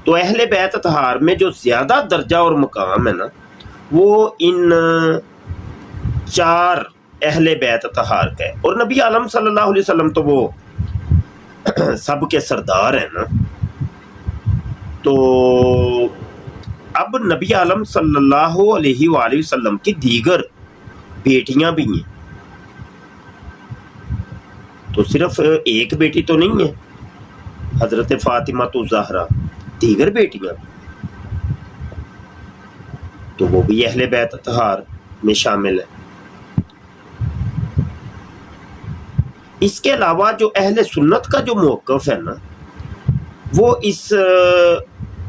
تو اہل بیت اطہار میں جو زیادہ درجہ اور مقام ہے نا وہ ان 4 اہل بیت اطہار کا ہے، اور نبی عالم صلی اللہ علیہ وسلم تو وہ سب کے سردار ہیں نا۔ تو اب نبی عالم صلی اللہ علیہ وآلہ وسلم کی دیگر بیٹیاں بھی ہیں، تو صرف ایک بیٹی تو نہیں ہے حضرت فاطمہ تو زہرا، دیگر بیٹیاں بھی، تو وہ بھی اہل بیت اطہار میں شامل ہے۔ اس کے علاوہ جو اہل سنت کا جو موقف ہے نا وہ اس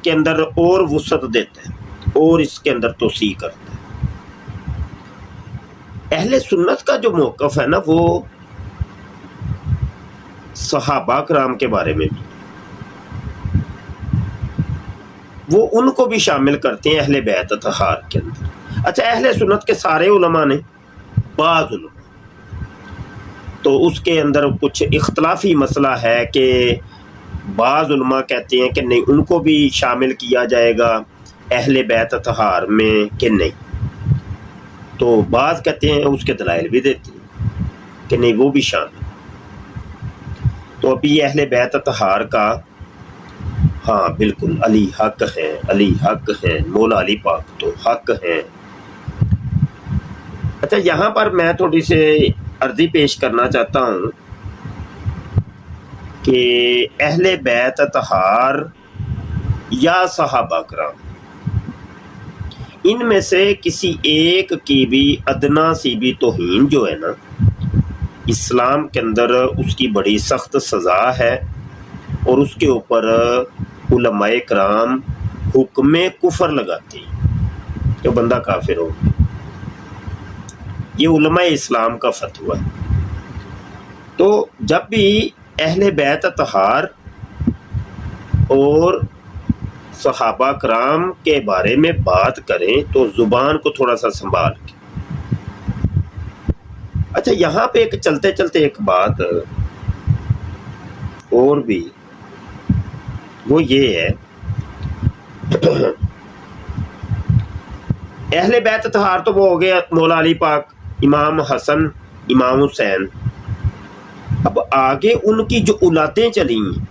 کے اندر اور وسعت دیتا ہے اور اس کے اندر توسیع کرتا ہے۔ اہل سنت کا جو موقف ہے نا وہ صحابہ کرام کے بارے میں بھی، وہ ان کو بھی شامل کرتے ہیں اہل بیت اطہار کے اندر۔ اچھا، اہل سنت کے سارے علماء نے، بعض علماء تو اس کے اندر کچھ اختلافی مسئلہ ہے کہ بعض علماء کہتے ہیں کہ نہیں، ان کو بھی شامل کیا جائے گا اہل بیت اطہار میں کہ نہیں، تو بعض کہتے ہیں اس کے دلائل بھی دیتے ہیں کہ نہیں وہ بھی شامل۔ تو ابھی اہل بیت اطہار کا ہاں بالکل علی حق ہیں، علی حق ہیں، مولا علی پاک تو حق ہیں۔ اچھا، یہاں پر میں تھوڑی سی عرضی پیش کرنا چاہتا ہوں کہ اہل بیت اطہار یا صحابہ کرام، ان میں سے کسی ایک کی بھی ادنا سی بھی توہین جو ہے نا اسلام کے اندر اس کی بڑی سخت سزا ہے، اور اس کے اوپر علماء کرام حکم کفر لگاتے ہیں کہ بندہ کافر ہو۔ یہ علماء اسلام کا فتویٰ ہے۔ تو جب بھی اہل بیت اطہار اور صحابہ کرام کے بارے میں بات کریں تو زبان کو تھوڑا سا سنبھال کے۔ اچھا، یہاں پہ ایک چلتے چلتے ایک بات اور بھی، وہ یہ ہے اہل بیت اطہار تو وہ ہو گیا مولا علی پاک، امام حسن، امام حسین۔ اب آگے ان کی جو اولادیں چلی ہیں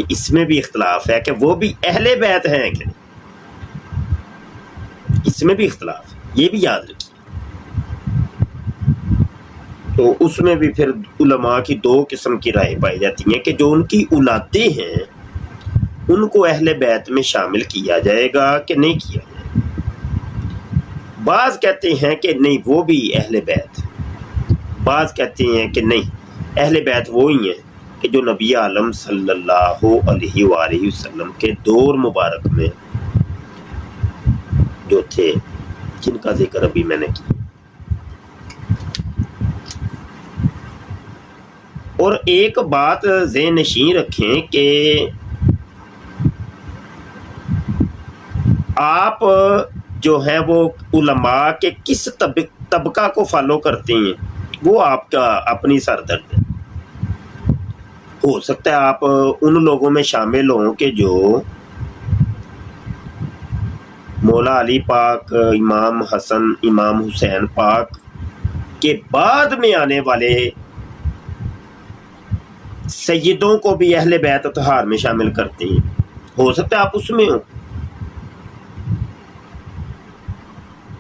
اس میں بھی اختلاف ہے کہ وہ بھی اہل بیت ہیں کہ نہیں، اس میں بھی اختلاف ہے، یہ بھی یاد رکھیے۔ تو اس میں بھی پھر علماء کی 2 قسم کی رائے پائی جاتی ہیں کہ جو ان کی اولادیں ہیں ان کو اہل بیت میں شامل کیا جائے گا کہ نہیں کیا جائے گا۔ بعض کہتے ہیں کہ نہیں وہ بھی اہل بیت، بعض کہتے ہیں کہ نہیں اہل بیت وہی ہیں کہ جو نبی عالم صلی اللہ علیہ وآلہ وسلم کے دور مبارک میں جو تھے، جن کا ذکر ابھی میں نے کیا۔ اور ایک بات ذہن نشین رکھیں کہ آپ جو ہیں وہ علماء کے کس طبقہ کو فالو کرتے ہیں وہ آپ کا اپنی سردرد ہے۔ ہو سکتا ہے آپ ان لوگوں میں شامل ہوں کہ جو مولا علی پاک، امام حسن، امام حسین پاک کے بعد میں آنے والے سیدوں کو بھی اہل بیت اطہار میں شامل کرتے ہیں، ہو سکتا ہے آپ اس میں ہوں۔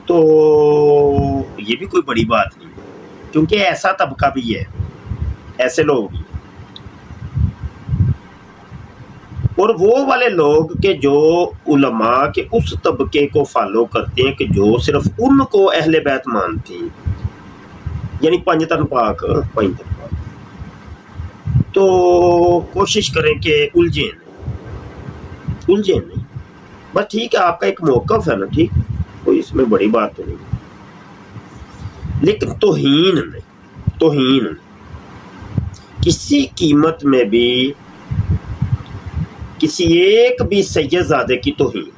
تو یہ بھی کوئی بڑی بات نہیں، کیونکہ ایسا طبقہ بھی ہے، ایسے لوگ بھی، اور وہ والے لوگ کہ جو علماء کے اس طبقے کو فالو کرتے ہیں کہ جو صرف ان کو اہل بیت مانتے ہیں، یعنی پنجتن پاک، تو کوشش کریں کہ الجھیں نہیں، بس ٹھیک ہے، آپ کا ایک موقف ہے نا، ٹھیک ہے، کوئی اس میں بڑی بات تو نہیں، لیکن توہین کسی قیمت میں بھی کسی ایک بھی سید زادے کی توہین۔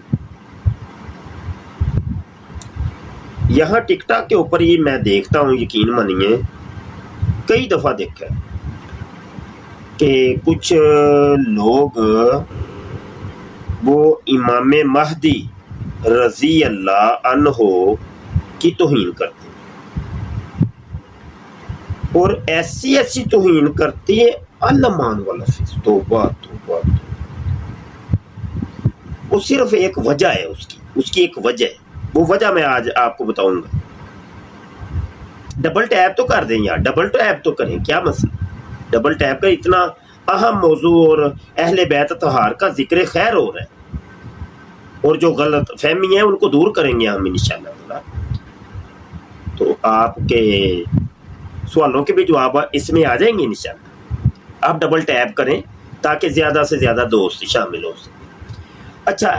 یہاں ٹک ٹاک کے اوپر یہ میں دیکھتا ہوں، یقین مانیے کئی دفعہ دیکھا ہے کہ کچھ لوگ وہ امام مہدی رضی اللہ عنہ کی توہین کرتے ہیں، اور ایسی ایسی توہین کرتی ہے علمان والا فیس، توبہ توبہ۔ وہ صرف ایک وجہ ہے، اس کی ایک وجہ ہے، وہ وجہ میں آج آپ کو بتاؤں گا۔ ڈبل ٹیپ تو کر دیں یار، ڈبل ٹیپ تو کریں، کیا مسئلہ؟ ڈبل ٹیپ کا اتنا اہم موضوع اور اہل بیت اطہار کا ذکر خیر ہو رہا ہے، اور جو غلط فہمی ہے ان کو دور کریں گے ہم انشاءاللہ۔ تو آپ کے سوالوں کے بھی جواب اس میں آ جائیں گے انشاءاللہ۔ آپ ڈبل ٹیپ کریں تاکہ زیادہ سے زیادہ دوست شامل ہو سکیں۔ اچھا،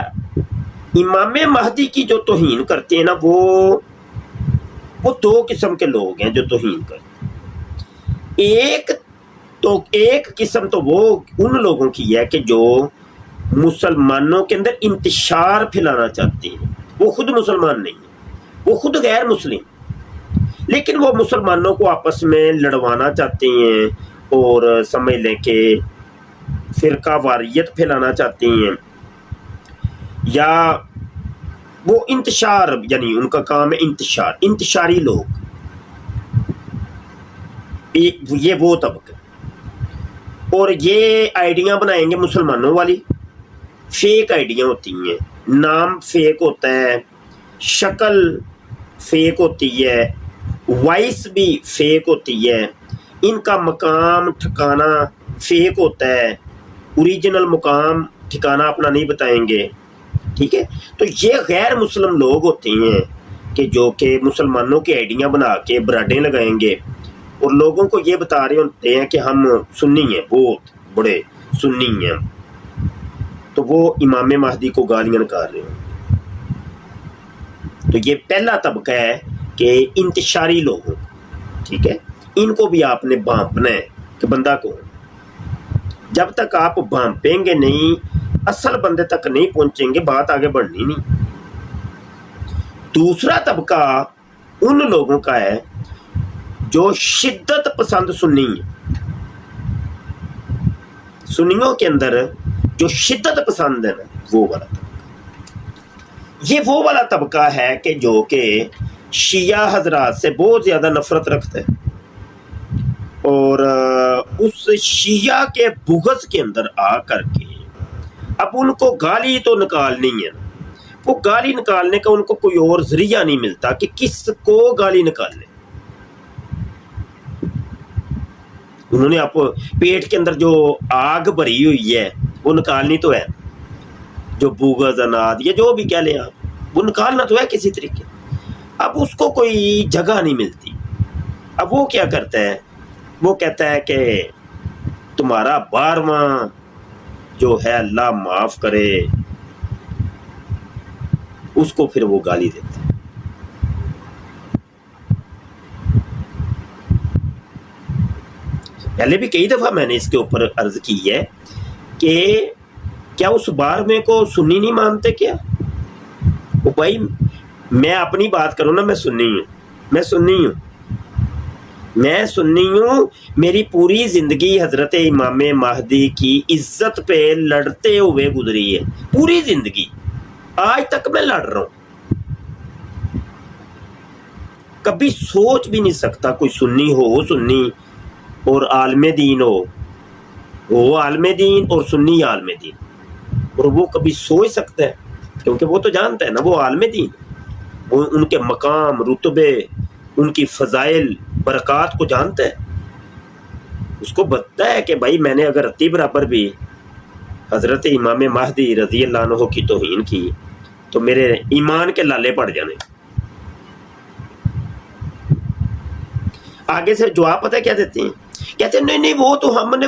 امام مہدی کی جو توہین کرتے ہیں نا، وہ دو قسم کے لوگ ہیں جو توہین کرتے ہیں۔ ایک قسم تو وہ ان لوگوں کی ہے کہ جو مسلمانوں کے اندر انتشار پھیلانا چاہتے ہیں۔ وہ خود مسلمان نہیں ہیں، وہ خود غیر مسلم، لیکن وہ مسلمانوں کو آپس میں لڑوانا چاہتے ہیں اور سمجھ لیں کہ فرقہ واریت پھیلانا چاہتے ہیں، یا وہ انتشار، یعنی ان کا کام ہے انتشاری لوگ، یہ وہ طبقہ، اور یہ آئیڈیاں بنائیں گے مسلمانوں والی، فیک آئیڈیاں ہوتی ہیں، نام فیک ہوتا ہے، شکل فیک ہوتی ہے، وائس بھی فیک ہوتی ہے، ان کا مقام ٹھکانہ فیک ہوتا ہے، اوریجنل مقام ٹھکانہ اپنا نہیں بتائیں گے، ٹھیک ہے؟ تو یہ غیر مسلم لوگ ہوتے ہیں کہ جو کہ مسلمانوں کی آئیڈیاں بنا کے براڈیں لگائیں گے اور لوگوں کو یہ بتا رہے ہوتے ہیں کہ ہم سنی ہیں، بہت بڑے سنی ہیں، تو وہ امام مہدی کو گالیاں نکال رہے ہیں۔ تو یہ پہلا طبقہ ہے کہ انتشاری لوگوں، ٹھیک ہے؟ ان کو بھی آپ نے بھانپنا ہے کہ بندہ کون، جب تک آپ بھانپیں گے نہیں، اصل بندے تک نہیں پہنچیں گے، بات آگے بڑھنی نہیں۔ دوسرا طبقہ ان لوگوں کا ہے جو شدت پسند سنی ہیں، سنیوں کے اندر جو شدت پسند ہے نا، وہ والا طبقہ، یہ وہ والا طبقہ ہے کہ جو کہ شیعہ حضرات سے بہت زیادہ نفرت رکھتا ہے، اور اس شیعہ کے بغض کے اندر آ کر کے اب ان کو گالی تو نکالنی ہے، وہ گالی نکالنے کا ان کو کوئی اور ذریعہ نہیں ملتا کہ کس کو گالی نکالنے۔ انہوں نے آپ پیٹ کے اندر جو آگ بھری ہوئی ہے وہ نکالنی تو ہے، جو بغض اناد یا جو بھی کہہ لیں آپ، وہ نکالنا تو ہے کسی طریقے۔ اب اس کو کوئی جگہ نہیں ملتی، اب وہ کیا کرتا ہے، وہ کہتا ہے کہ تمہارا 12واں جو ہے اللہ معاف کرے، اس کو پھر وہ گالی دیتا ہے۔ پہلے بھی کئی دفعہ میں نے اس کے اوپر عرض کی ہے کہ کیا اس 12ویں کو سنی نہیں مانتے کیا؟ وہ بھائی میں اپنی بات کروں نا، میں سنی ہوں، میری پوری زندگی حضرت امام مہدی کی عزت پہ لڑتے ہوئے گزری ہے، پوری زندگی، آج تک میں لڑ رہا ہوں۔ کبھی سوچ بھی نہیں سکتا کوئی سنی اور عالم دین ہو، وہ عالم دین اور سنی عالم دین، اور وہ کبھی سوچ سکتا ہے؟ کیونکہ وہ تو جانتا ہے نا، وہ عالم دین، وہ ان کے مقام، رتبے، ان کی فضائل، برکات کو جانتا ہے، اس کو بتتا ہے کہ بھائی میں نے اگر رتی برابر بھی حضرت امام مہدی رضی اللہ عنہ کی توہین کی تو میرے ایمان کے لالے پڑ جانے۔ آگے سے جواب پتہ کیا دیتے ہیں، کہتے ہیں نہیں وہ تو ہم نے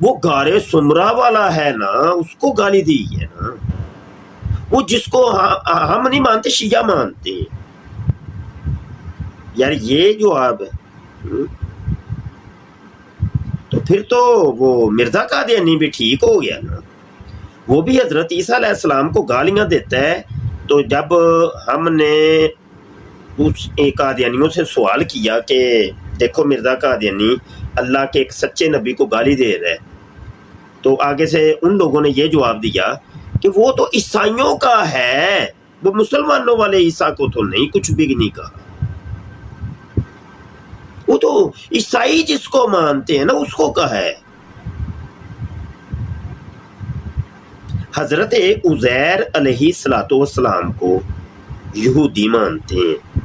وہ غارِ سمرہ والا ہے نا، اس کو گالی دی ہے نا، وہ جس کو ہم نہیں مانتے، شیعہ مانتے۔ یار یہ جواب ہے، تو پھر تو وہ مرزا قادیانی بھی ٹھیک ہو گیا نا، وہ بھی حضرت عیسیٰ علیہ السلام کو گالیاں دیتا ہے۔ تو جب ہم نے اس قادیانیوں سے سوال کیا کہ دیکھو مرزا قادیانی، اللہ کے ایک سچے نبی کو گالی دے رہا ہے، تو آگے سے ان لوگوں نے یہ جواب دیا کہ وہ تو عیسائیوں کا ہے، وہ مسلمانوں والے عیسیٰ کو تو نہیں کچھ بھی نہیں کہا، وہ تو عیسائی جس کو مانتے ہیں نا اس کو کہا ہے۔ حضرت عزیر علیہ السلام کو یہودی مانتے ہیں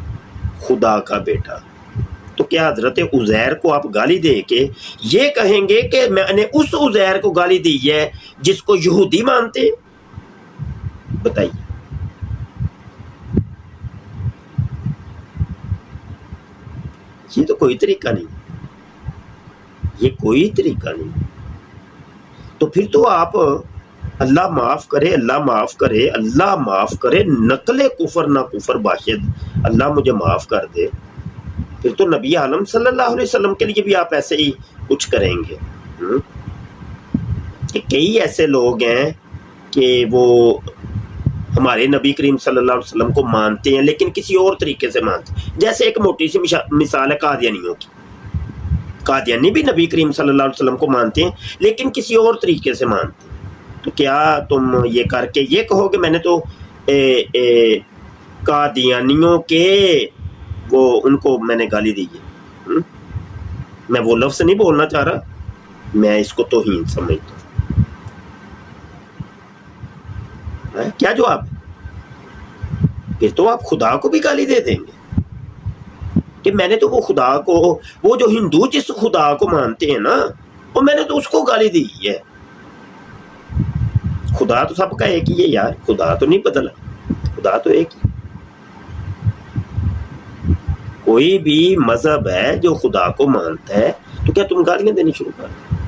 خدا کا بیٹا، تو کیا حضرت عزیر کو آپ گالی دے کے یہ کہیں گے کہ میں نے اس عزیر کو گالی دی ہے جس کو یہودی مانتے ہیں؟ بتائیے۔ یہ تو کوئی طریقہ نہیں، یہ کوئی طریقہ نہیں۔ تو پھر تو آپ اللہ معاف کرے، اللہ معاف کرے، اللہ معاف کرے، نقل کفر نہ کفر باشد اللہ مجھے معاف کر دے، پھر تو نبی عالم صلی اللہ علیہ وسلم کے لیے بھی آپ ایسے ہی کچھ کریں گے۔ کہ کئی ایسے لوگ ہیں کہ وہ ہمارے نبی کریم صلی اللہ علیہ وسلم کو مانتے ہیں لیکن کسی اور طریقے سے مانتے ہیں، جیسے ایک موٹی سی مثال ہے قادیانیوں کی۔ قادیانی بھی نبی کریم صلی اللہ علیہ وسلم کو مانتے ہیں لیکن کسی اور طریقے سے مانتے ہیں، تو کیا تم یہ کر کے یہ کہو کہ میں نے تو قادیانیوں کے وہ ان کو میں نے گالی دی ہے؟ میں وہ لفظ نہیں بولنا چاہ رہا، میں اس کو توہین سمجھتا ہوں۔ کیا جواب؟ پھر تو آپ خدا کو بھی گالی دے دیں گے کہ میں نے تو وہ خدا کو، وہ جو ہندو جس خدا کو مانتے ہیں نا، وہ میں نے تو اس کو گالی دی ہے۔ خدا تو سب کا ایک ہی ہے یار، خدا تو نہیں بدلا، خدا تو ایک ہی۔ کوئی بھی مذہب ہے جو خدا کو مانتا ہے تو کیا تم گالیاں دینی شروع کر دیں؟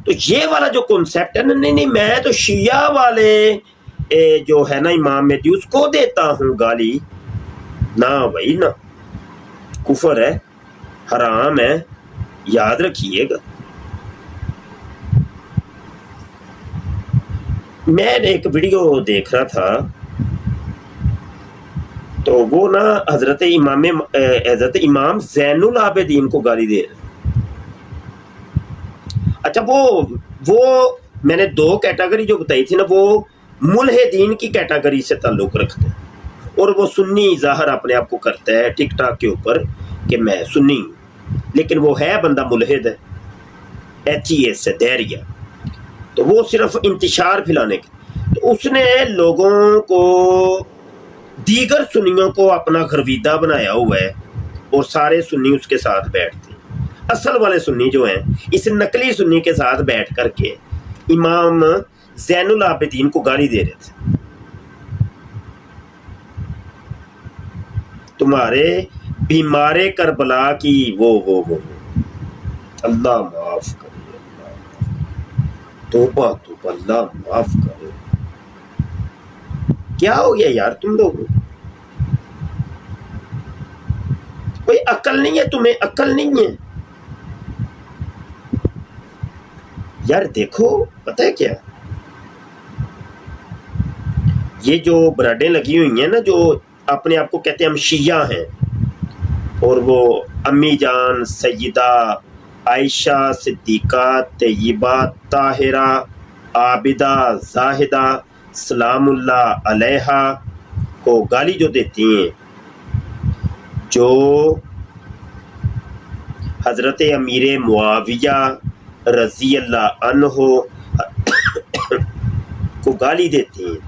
تو یہ والا جو کنسیپٹ ہے نا، نہیں میں تو شیعہ والے جو ہے نا امام مہدی اس کو دیتا ہوں گالی، نہ بھائی نہ، کفر ہے، حرام ہے، یاد رکھیے گا۔ میں ایک ویڈیو دیکھ رہا تھا تو وہ نا حضرت امام زین العابدین کو گالی دے رہے۔ اچھا وہ میں نے دو کیٹیگری جو بتائی تھی نا، وہ ملحدین کی کیٹیگری سے تعلق رکھتے ہیں، اور وہ سنی ظاہر اپنے آپ کو کرتا ہے ٹک ٹاک کے اوپر کہ میں سنی ہوں، لیکن وہ ہے بندہ ملحد ہے، ایتھیسٹ ہے، دہریہ، تو وہ صرف انتشار پھیلانے کے، تو اس نے لوگوں کو، دیگر سنیوں کو اپنا گرویدہ بنایا ہوا ہے، اور سارے سنی اس کے ساتھ بیٹھتے ہیں۔ اصل والے سنی جو ہیں اس نقلی سنی کے ساتھ بیٹھ کر کے امام زین العابدین کو گالی دے رہے تھے۔ تمہارے بیمار کربلا کی وہ اللہ معاف کرے، توبہ توبہ، اللہ معاف کرے۔ کیا ہو گیا یار تم لوگ؟ کوئی عقل نہیں ہے تمہیں؟ عقل نہیں ہے یار؟ دیکھو پتہ ہے کیا، یہ جو براڈیں لگی ہوئی ہیں نا، جو اپنے آپ کو کہتے ہیں ہم شیعہ ہیں، اور وہ امی جان سیدہ عائشہ صدیقہ طیبہ طاہرہ عابدہ زاہدہ سلام اللہ علیہا کو گالی جو دیتی ہیں، جو حضرت امیر معاویہ رضی اللہ عنہ کو گالی دیتے ہیں،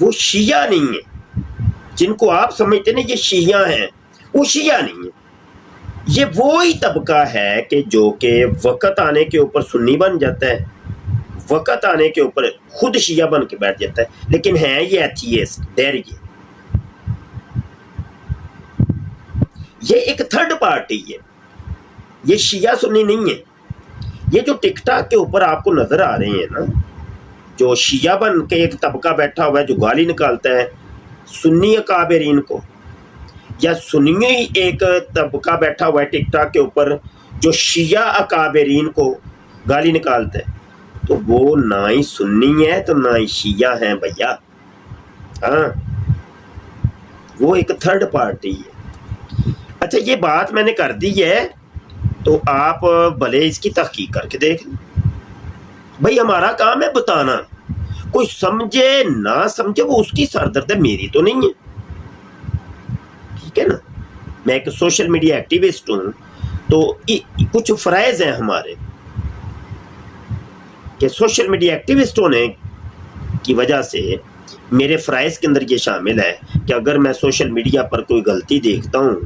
وہ شیعہ نہیں ہیں۔ جن کو آپ سمجھتے ہیں یہ شیعہ ہیں، وہ شیعہ نہیں ہیں۔ یہ وہی طبقہ ہے کہ جو کہ وقت آنے کے اوپر سنی بن جاتا ہے، وقت آنے کے اوپر خود شیعہ بن کے بیٹھ جاتا ہے، لیکن ہیں یہ ایتھیسٹ، دہریہ۔ یہ ایک تھرڈ پارٹی ہے، یہ شیعہ سنی نہیں ہے۔ یہ جو ٹک ٹاک کے اوپر آپ کو نظر آ رہے ہیں نا، جو شیعہ بن کے ایک طبقہ بیٹھا ہوا ہے جو گالی نکالتا ہے سنی اکابرین کو، یا سنی ایک طبقہ بیٹھا ہوا ہے ٹک ٹاک کے اوپر جو شیعہ اکابرین کو گالی نکالتا ہے، تو وہ نہ ہی سنی ہے تو نہ ہی شیعہ ہیں بھیا۔ ہاں، وہ ایک تھرڈ پارٹی ہے۔ اچھا اچھا یہ بات میں نے کر دی ہے تو آپ بھلے اس کی تحقیق کر کے دیکھ لیں. بھائی ہمارا کام ہے بتانا, کوئی سمجھے نہ سمجھے وہ اس کی سردرد ہے, میری تو نہیں ہے. ٹھیک ہے نا, میں ایک سوشل میڈیا ایکٹیوسٹ ہوں, تو کچھ فرائض ہیں ہمارے کہ سوشل میڈیا ایکٹیوسٹ ہونے کی وجہ سے میرے فرائض کے اندر یہ شامل ہے کہ اگر میں سوشل میڈیا پر کوئی غلطی دیکھتا ہوں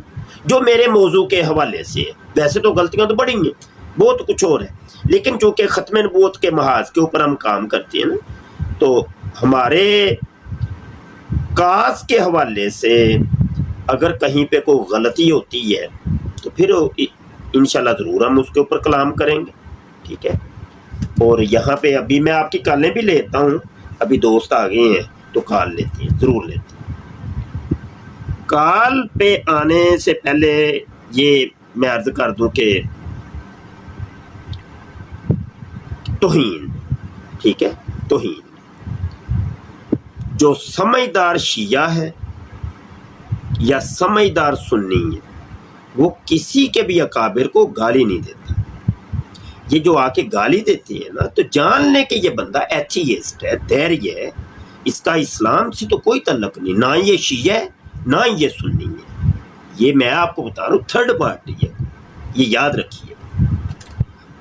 جو میرے موضوع کے حوالے سے ہے, ویسے تو غلطیاں تو بڑی ہیں, بہت کچھ اور ہے, لیکن چونکہ ختم نبوت کے محاذ کے اوپر ہم کام کرتے ہیں نا, تو ہمارے کاز کے حوالے سے اگر کہیں پہ کوئی غلطی ہوتی ہے تو پھر انشاءاللہ ضرور ہم اس کے اوپر کلام کریں گے. ٹھیک ہے, اور یہاں پہ ابھی میں آپ کی کالیں بھی لیتا ہوں, ابھی دوست آ گئے ہیں تو کال لیتے ہیں, ضرور لیتے ہیں. کال پہ آنے سے پہلے یہ میں عرض کر دوں کہ توہین, ٹھیک ہے, توہین, جو سمجھدار شیعہ ہے یا سمجھدار سنی ہے وہ کسی کے بھی اکابر کو گالی نہیں دیتا. یہ جو آ کے گالی دیتے ہیں نا, تو جان لیں کہ یہ بندہ ایتھیسٹ ہے, دھیریہ ہے, اس کا اسلام سے تو کوئی تعلق نہیں, نہ یہ شیعہ ہے نہ یہ سنی ہے. یہ میں آپ کو بتا رہا ہوں تھرڈ پارٹی ہے, یہ یاد رکھیے.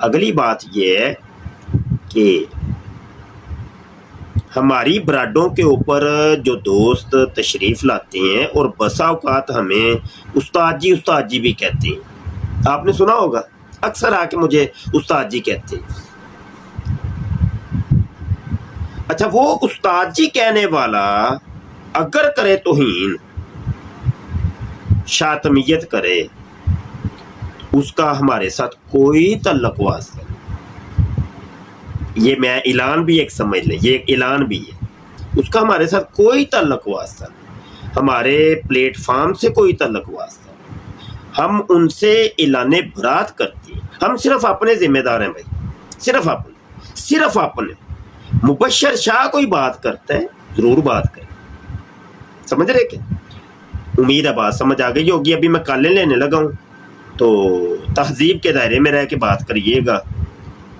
اگلی بات یہ ہے کہ ہماری براڈوں کے اوپر جو دوست تشریف لاتے ہیں اور بسا اوقات ہمیں استاد جی بھی کہتے ہیں, آپ نے سنا ہوگا اکثر آ کے مجھے استاد جی کہتے ہیں. اچھا وہ استاد جی کہنے والا اگر کرے توہین, شاطمیت کرے, اس کا ہمارے ساتھ کوئی تعلق واسطہ نہیں. یہ میں اعلان بھی ایک سمجھ لیں, یہ ایک اعلان بھی ہے, اس کا ہمارے ساتھ کوئی تعلق واسطہ نہیں, ہمارے پلیٹ فارم سے کوئی تعلق واسطہ نہیں. ہم ان سے اعلان برات کرتے ہیں, ہم صرف اپنے ذمہ دار ہیں بھائی, صرف اپنے. مبشر شاہ کوئی بات کرتا ہے ضرور بات کریں, سمجھ رہے کہ, امید ہے بات سمجھ آ گئی ہوگی. ابھی میں کالیں لینے لگا ہوں, تو تہذیب کے دائرے میں رہ کے بات کریے گا,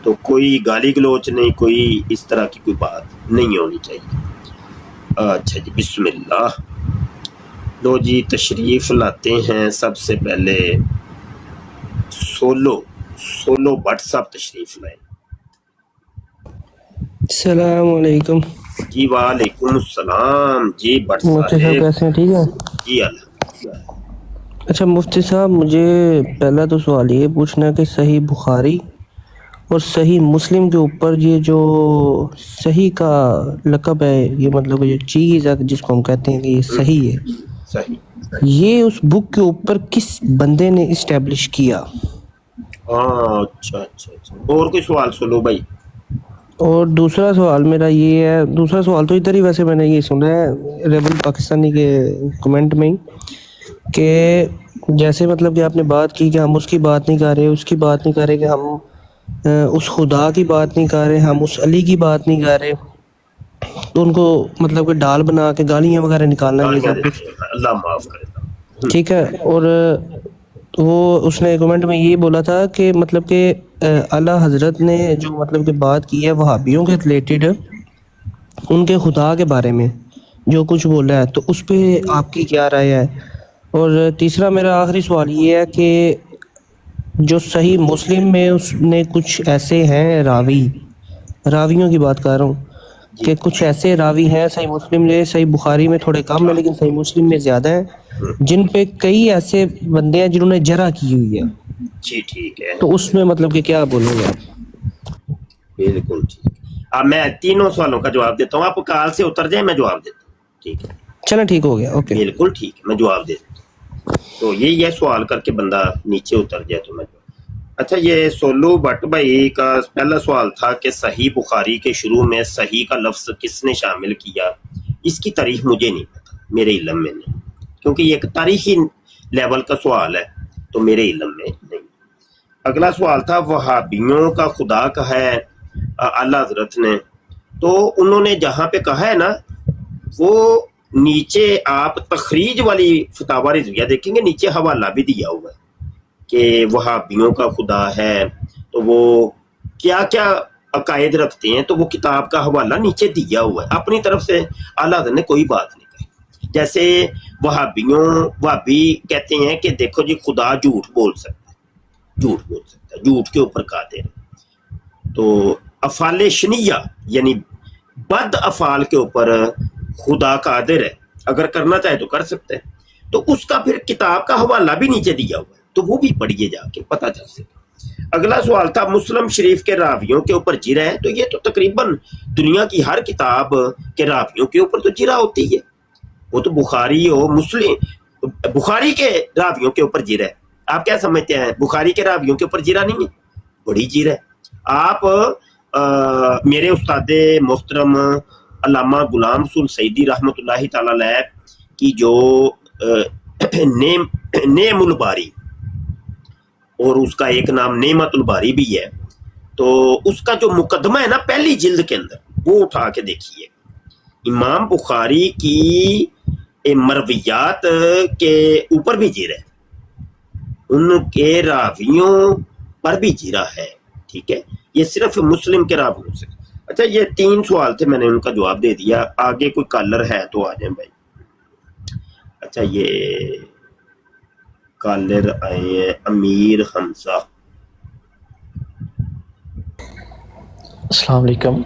تو کوئی گالی گلوچ نہیں, کوئی اس طرح کی کوئی بات نہیں ہونی چاہیے. اچھا جی, بسم اللہ. لو جی تشریف لاتے ہیں سب سے پہلے سولو بٹ صاحب تشریف لائیں. السلام علیکم. جی وعلیکم السلام. جی بٹ مفتی صاحب کیسے ہیں, ٹھیک ہے؟ جی الحمدللہ. اچھا مفتی صاحب, مجھے پہلا تو سوال یہ پوچھنا ہے کہ صحیح بخاری اور صحیح مسلم کے اوپر یہ جو صحیح کا لقب ہے, یہ مطلب یہ چیز ہے جس کو ہم کہتے ہیں کہ یہ صحیح ہے, صحیح, یہ اس بک کے اوپر کس بندے نے اسٹیبلش کیا؟ ہاں اچھا. اور کوئی سوال سنو بھائی. اور دوسرا سوال میرا یہ ہے, دوسرا سوال تو ادھر ہی ویسے میں نے یہ سنا ہے ریبل پاکستانی کے کمنٹ میں ہی, کہ جیسے مطلب کہ آپ نے بات کی کہ ہم اس کی بات نہیں کر رہے, اس کی بات نہیں کر رہے, کہ ہم اس خدا کی بات نہیں کر رہے, ہم اس علی کی بات نہیں کر رہے, تو ان کو مطلب کہ ڈال بنا کے گالیاں وغیرہ نکالنا یہ سب کچھ, اللہ معاف کرے. ٹھیک ہے. اور وہ اس نے کمنٹ میں یہ بولا تھا کہ مطلب کہ اعلیٰ حضرت نے جو مطلب کہ بات کی ہے وہابیوں کے ریلیٹڈ, ان کے خدا کے بارے میں جو کچھ بولا ہے, تو اس پہ آپ کی کیا رائے ہے؟ اور تیسرا میرا آخری سوال یہ ہے کہ جو صحیح مسلم میں اس نے کچھ ایسے ہیں راویوں کی بات کر رہا ہوں, کہ کچھ ایسے راوی ہیں صحیح مسلم میں, صحیح بخاری میں تھوڑے کم ہیں لیکن صحیح مسلم میں زیادہ ہیں, جن پہ کئی ایسے بندے ہیں جنہوں نے جرح کی ہوئی ہے. جی ٹھیک ہے, تو اس میں مطلب کہ کیا بولیں گے آپ؟ بالکل ٹھیک. اب میں تینوں سوالوں کا جواب دیتا ہوں, آپ کال سے اتر جائیں, میں جواب دیتا ہوں. ٹھیک ہے, چلیں ٹھیک ہو گیا, اوکے بالکل ٹھیک ہے, میں جواب دیتا ہوں. تو یہ سوال کر کے بندہ نیچے اتر جائے تو میں. اچھا, یہ سولو بٹ بھائی کا پہلا سوال تھا کہ صحیح بخاری کے شروع میں صحیح کا لفظ کس نے شامل کیا. اس کی تاریخ مجھے نہیں پتا, میرے علم میں نہیں, کیونکہ یہ ایک تاریخی لیول کا سوال ہے تو میرے علم میں نہیں. اگلا سوال تھا وہابیوں کا خدا کا ہے اعلیٰ حضرت نے, تو انہوں نے جہاں پہ کہا ہے نا وہ نیچے آپ تخریج والی فتاوی رضویہ دیکھیں گے، نیچے حوالہ بھی دیا ہوا ہے کہ وہابیوں کا خدا ہے تو وہ کیا کیا عقائد رکھتے ہیں، تو وہ کتاب کا حوالہ نیچے دیا ہوا ہے. اپنی طرف سے اعلیٰ حضرت نے کوئی بات نہیں کہی. جیسے وہابی کہتے ہیں کہ دیکھو جی خدا جھوٹ بول سکتا ہے، جھوٹ کے اوپر قادر ہے. تو افعال شنیہ یعنی بد افعال کے اوپر خدا قادر ہے، اگر کرنا چاہے تو کر سکتے ہیں. تو اس کا پھر کتاب کا حوالہ بھی نیچے دیا ہوا ہے، تو وہ بھی پڑھیے جا کے پتہ چل سکے. اگلا سوال تھا مسلم شریف کے راویوں کے اوپر جرح ہے. تو یہ تو تقریباً دنیا کی ہر کتاب کے راویوں کے اوپر تو جرح ہوتی ہے. وہ تو بخاری ہو مسلم، بخاری کے راویوں کے اوپر جرح ہے. آپ کیا سمجھتے ہیں بخاری کے راویوں کے اوپر جرح نہیں ہے؟ بڑی جرح ہے. آپ میرے استاد محترم علامہ غلام رسول سعیدی رحمۃ اللہ تعالی علیہ کی جو نعم الباری، اور اس کا ایک نام نعمت الباری بھی ہے، تو اس کا جو مقدمہ ہے نا پہلی جلد کے اندر، وہ اٹھا کے دیکھیے. امام بخاری کی مرویات کے اوپر بھی جرح ہے، ان کے راویوں پر بھی جرح ہے. ٹھیک ہے، یہ صرف مسلم کے راویوں سے. اچھا یہ 3 سوال تھے، میں نے ان کا جواب دے دیا. آگے کوئی کالر ہے تو آ جائیں بھائی. اچھا یہ کالر آئے ہیں امیر حمزہ. السلام علیکم.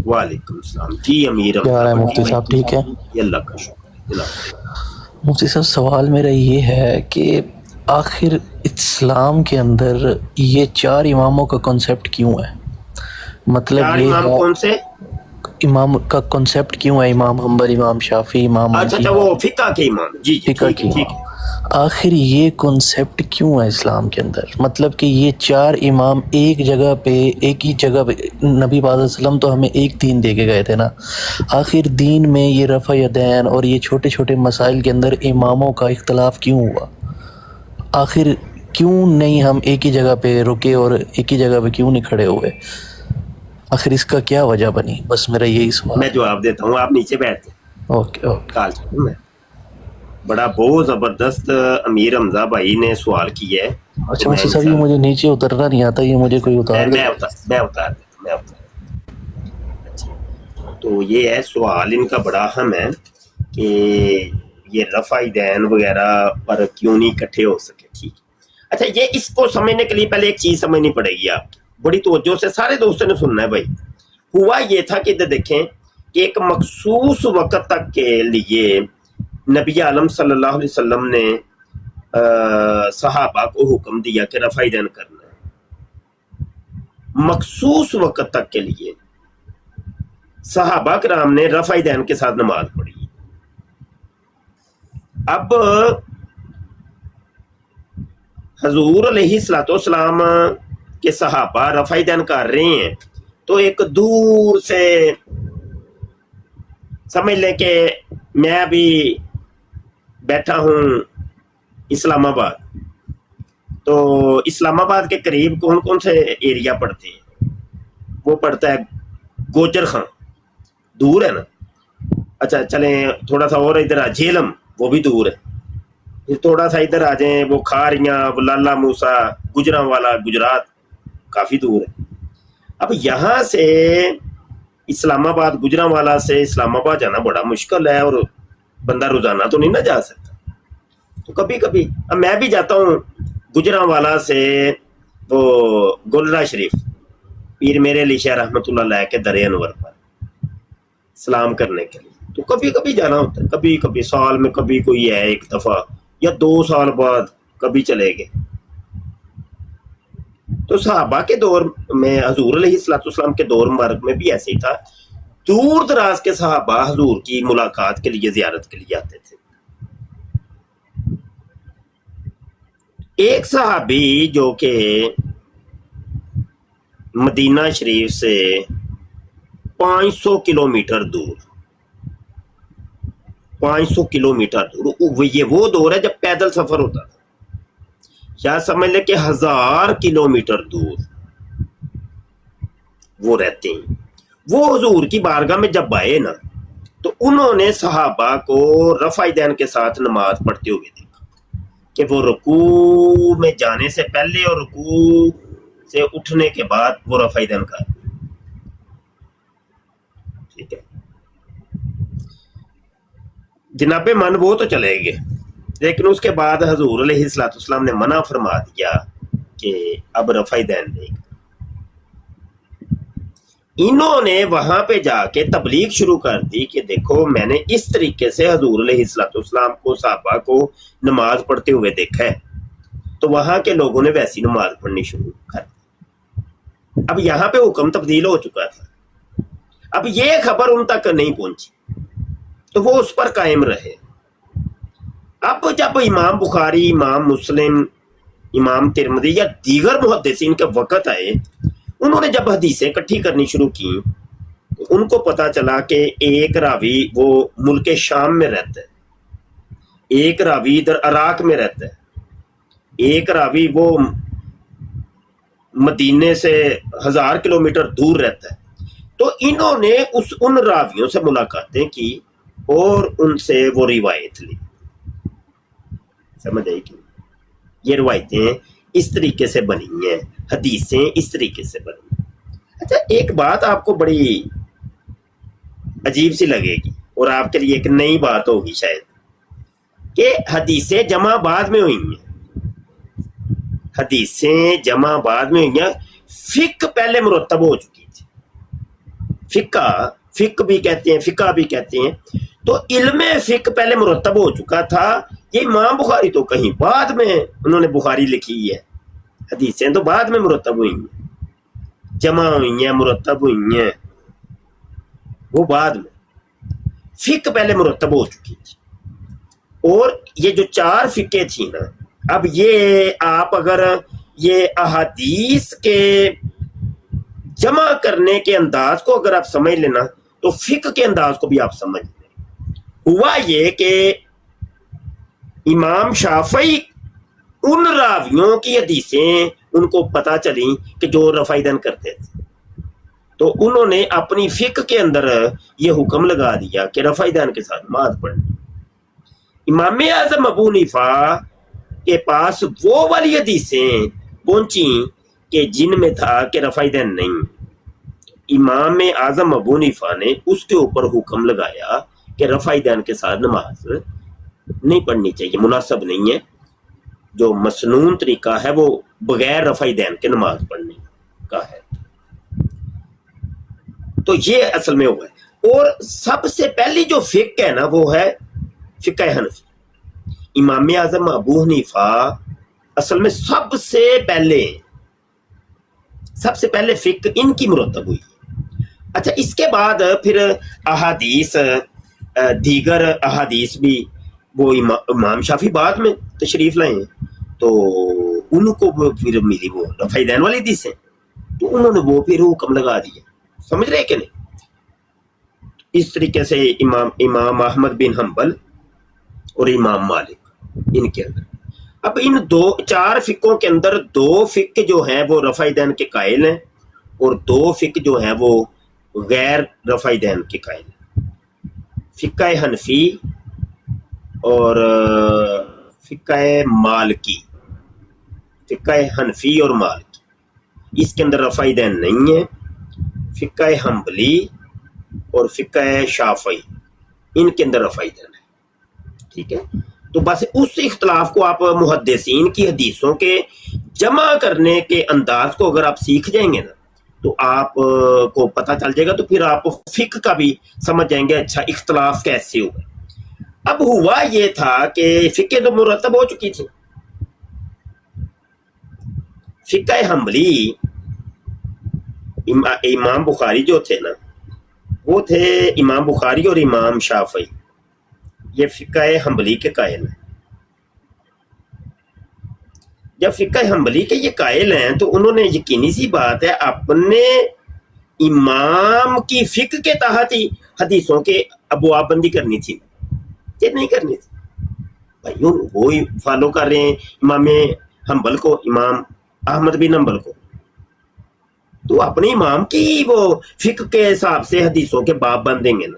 وعلیکم السلام. جی امیر کیا حال ہے حمزہ. مفتی صاحب، ٹھیک ہے؟ یہ اللہ کا شکر جناب. مفتی صاحب سوال میرا یہ ہے کہ آخر اسلام کے اندر یہ 4 اماموں کا کنسیپٹ کیوں ہے؟ مطلب 4 یہ امام ہے کون سے؟ امام کا کنسیپٹ کیوں ہے؟ امام حنبل، امام شافعی، امام اچھا وہ فقہ کے امام. جی جی فقہ کی ٹھیک ہے. آخر یہ کنسیپٹ کیوں ہے اسلام کے اندر؟ مطلب کہ یہ 4 امام ایک جگہ پہ، ایک ہی جگہ پہ، نبی پاک علیہ وسلم تو ہمیں ایک دین دے کے گئے تھے نا. آخر دین میں یہ رفع یدین اور یہ چھوٹے چھوٹے مسائل کے اندر اماموں کا اختلاف کیوں ہوا؟ آخر کیوں نہیں ہم ایک ہی جگہ پہ رکے اور ایک ہی جگہ پہ کیوں نہیں کھڑے ہوئے؟ آخر اس کا کیا وجہ بنی؟ بس میرا یہی سوال. میں جواب دیتا ہوں، آپ نیچے بیٹھ جائیں. Okay okay. کال چلوں میں. بڑا بہت زبردست امیر حمزہ بھائی نے سوال کیا ہے. اچھا مفتی صاحب یہ مجھے نیچے اترنا نہیں آتا، یہ مجھے کوئی اتار دے. میں اتار دیتا. تو یہ ہے سوال ان کا بڑا اہم ہے کہ یہ رفع دین وغیرہ پر کیوں نہیں اکٹھے ہو سکے. ٹھیک. اچھا یہ اس کو سمجھنے کے لیے پہلے ایک چیز سمجھنی پڑے گی آپ کی، بڑی توجہ سے سارے دوستوں نے سننا ہے بھائی. ہوا یہ تھا کہ ادھر دیکھیں کہ ایک مخصوص وقت تک کے لیے نبی عالم صلی اللہ علیہ وسلم نے صحابہ کو حکم دیا کہ رفع دین کرنا ہے. مخصوص وقت تک کے لیے صحابہ کرام نے رفع دین کے ساتھ نماز پڑھی. اب حضور علیہ الصلوۃ والسلام کے صحابہ رفع دین کر رہے ہیں تو ایک دور سے سمجھ لیں کہ میں ابھی بیٹھا ہوں اسلام آباد، تو اسلام آباد کے قریب کون کون سے ایریا پڑتے ہیں؟ وہ پڑتا ہے گوجر خان، دور ہے نا. اچھا چلیں تھوڑا سا اور ادھر جھیلم، وہ بھی دور ہے. پھر تھوڑا سا ادھر آ جائیں وہ کھاریاں، وہ لالا موسا، گجراں والا گجرات، کافی دور ہے. اب یہاں سے اسلام آباد، گجراں والا سے اسلام آباد جانا بڑا مشکل ہے، اور بندہ روزانہ تو نہیں نہ جا سکتا. تو کبھی کبھی اب میں بھی جاتا ہوں گجراں والا سے وہ گولڑا شریف پیر میرے علی شاہ رحمۃ اللہ علیہ کے در انور پر سلام کرنے کے لیے. تو کبھی کبھی جانا ہوتا ہے، کبھی کبھی سال میں کبھی کوئی ہے 1 دفعہ یا 2 سال بعد کبھی چلے گئے. تو صحابہ کے دور میں، حضور علیہ الصلوۃ والسلام کے دور مبارک میں بھی ایسے ہی تھا. دور دراز کے صحابہ حضور کی ملاقات کے لیے، زیارت کے لیے آتے تھے. ایک صحابی جو کہ مدینہ شریف سے 500 کلومیٹر دور، 500 کلومیٹر دور، یہ وہ دور ہے جب پیدل سفر ہوتا تھا، یا سمجھ لے کہ 1000 کلومیٹر دور وہ رہتے ہیں. وہ حضور کی بارگاہ میں جب آئے نا تو انہوں نے صحابہ کو رفع دین کے ساتھ نماز پڑھتے ہوئے دیکھا کہ وہ رکوع میں جانے سے پہلے اور رکوع سے اٹھنے کے بعد وہ رفع دین کا، ٹھیک ہے. جناب من وہ تو چلے گئے، لیکن اس کے بعد حضور علیہ الصلوۃ والسلام نے منع فرما دیا کہ اب رفع دین نہیں. انہوں نے وہاں پہ جا کے تبلیغ شروع کر دی کہ دیکھو میں نے اس طریقے سے حضور علیہ الصلوۃ والسلام کو صحابہ کو نماز پڑھتے ہوئے دیکھا ہے. تو وہاں کے لوگوں نے ویسی نماز پڑھنی شروع کر دی. اب یہاں پہ حکم تبدیل ہو چکا تھا، اب یہ خبر ان تک نہیں پہنچی تو وہ اس پر قائم رہے. اب جب امام بخاری، امام مسلم، امام ترمذی یا دیگر محدثین کے وقت آئے، انہوں نے جب حدیثیں اکٹھی کرنی شروع کی تو ان کو پتا چلا کہ ایک راوی وہ ملک شام میں رہتا ہے، ایک راوی ادھر عراق میں رہتا ہے، ایک راوی وہ مدینے سے 1000 کلومیٹر دور رہتا ہے. تو انہوں نے ان راویوں سے ملاقاتیں کی اور ان سے وہ روایت لی. سمجھ آئی کہ یہ روایتیں اس طریقے سے بنی ہیں، حدیثیں اس طریقے سے بنی. اچھا ایک بات آپ کو بڑی عجیب سی لگے گی اور آپ کے لیے ایک نئی بات ہوگی شاید، کہ حدیثیں جمع بعد میں ہوئی ہیں، حدیثیں جمع بعد میں ہوئی ہیں. فقہ پہلے مرتب ہو چکی تھی، فقہ بھی کہتے ہیں، فقہ بھی کہتے ہیں. تو علم فقہ پہلے مرتب ہو چکا تھا. یہ امام بخاری تو کہیں بعد میں انہوں نے بخاری لکھی ہے، حدیثیں تو بعد میں مرتب ہوئی ہیں، جمع ہوئی ہیں، مرتب ہوئی ہیں، وہ بعد میں. فقہ پہلے مرتب ہو چکی تھی. اور یہ جو 4 فقہ تھی نا، اب یہ آپ اگر یہ احادیث کے جمع کرنے کے انداز کو اگر آپ سمجھ لینا تو فقہ کے انداز کو بھی آپ سمجھ لیں. ہوا یہ کہ امام شافعی ان راویوں کی حدیثیں ان کو پتہ چلیں کہ جو رفع دین کرتے تھے، تو انہوں نے اپنی فقہ کے اندر یہ حکم لگا دیا کہ رفع دین کے ساتھ نماز پڑھنی. امام اعظم ابو حنیفہ کے پاس وہ والی حدیثیں پہنچیں کہ جن میں تھا کہ رفع دین نہیں. امام اعظم ابو حنیفہ نے اس کے اوپر حکم لگایا کہ رفع دین کے ساتھ نماز نہیں پڑھنی چاہیے، مناسب نہیں ہے. جو مسنون طریقہ ہے وہ بغیر رفع دین کے نماز پڑھنے کا ہے. تو یہ اصل میں ہوا ہے. اور سب سے پہلی جو فقہ ہے نا وہ ہے فقہ حنفی. امام اعظم ابو حنیفہ اصل میں سب سے پہلے فقہ ان کی مرتب ہوئی. اچھا اس کے بعد پھر احادیث، دیگر احادیث بھی وہ امام شافعی بعد میں تشریف لائے ہیں تو ان کو پھر ملی وہ رفع دین والی حدیثیں، تو انہوں نے وہ پھر حکم لگا دیا. سمجھ رہے کہ نہیں؟ اس طریقے سے امام احمد بن حنبل اور امام مالک ان کے اندر، اب ان 4 فقوں کے اندر 2 فقہ جو ہیں وہ رفع دین کے قائل ہیں اور 2 فقہ جو ہیں وہ غیر رفع دین کے قائل ہیں. فقہ حنفی اور فقہ مالکی، فقہ حنفی اور مالکی اس کے اندر رفع دین نہیں ہے. فقہ حنبلی اور فقہ شافعی ان کے اندر رفع دین ہے. ٹھیک ہے، تو بس اس اختلاف کو آپ محدثین کی حدیثوں کے جمع کرنے کے انداز کو اگر آپ سیکھ جائیں گے نا تو آپ کو پتہ چل جائے گا، تو پھر آپ فقہ کا بھی سمجھ جائیں گے اچھا اختلاف کیسے ہوگا. اب ہوا یہ تھا کہ فقہ تو مرتب ہو چکی تھی. فقہ حنبلی امام بخاری جو تھے نا وہ تھے امام بخاری اور امام شافعی، یہ فقہ حنبلی کے قائل ہیں. جب فقہ حنبلی کے یہ قائل ہیں تو انہوں نے یقینی سی بات ہے اپنے امام کی فقہ کے تحت ہی حدیثوں کے ابواب بندی کرنی تھی، یہ نہیں کرنی تھی. بھائیوں وہی فالو کر رہے ہیں امام حنبل کو، امام احمد بن حنبل کو، تو اپنے امام کی وہ فقہ کے حساب سے حدیثوں کے باب بندیں گے نا،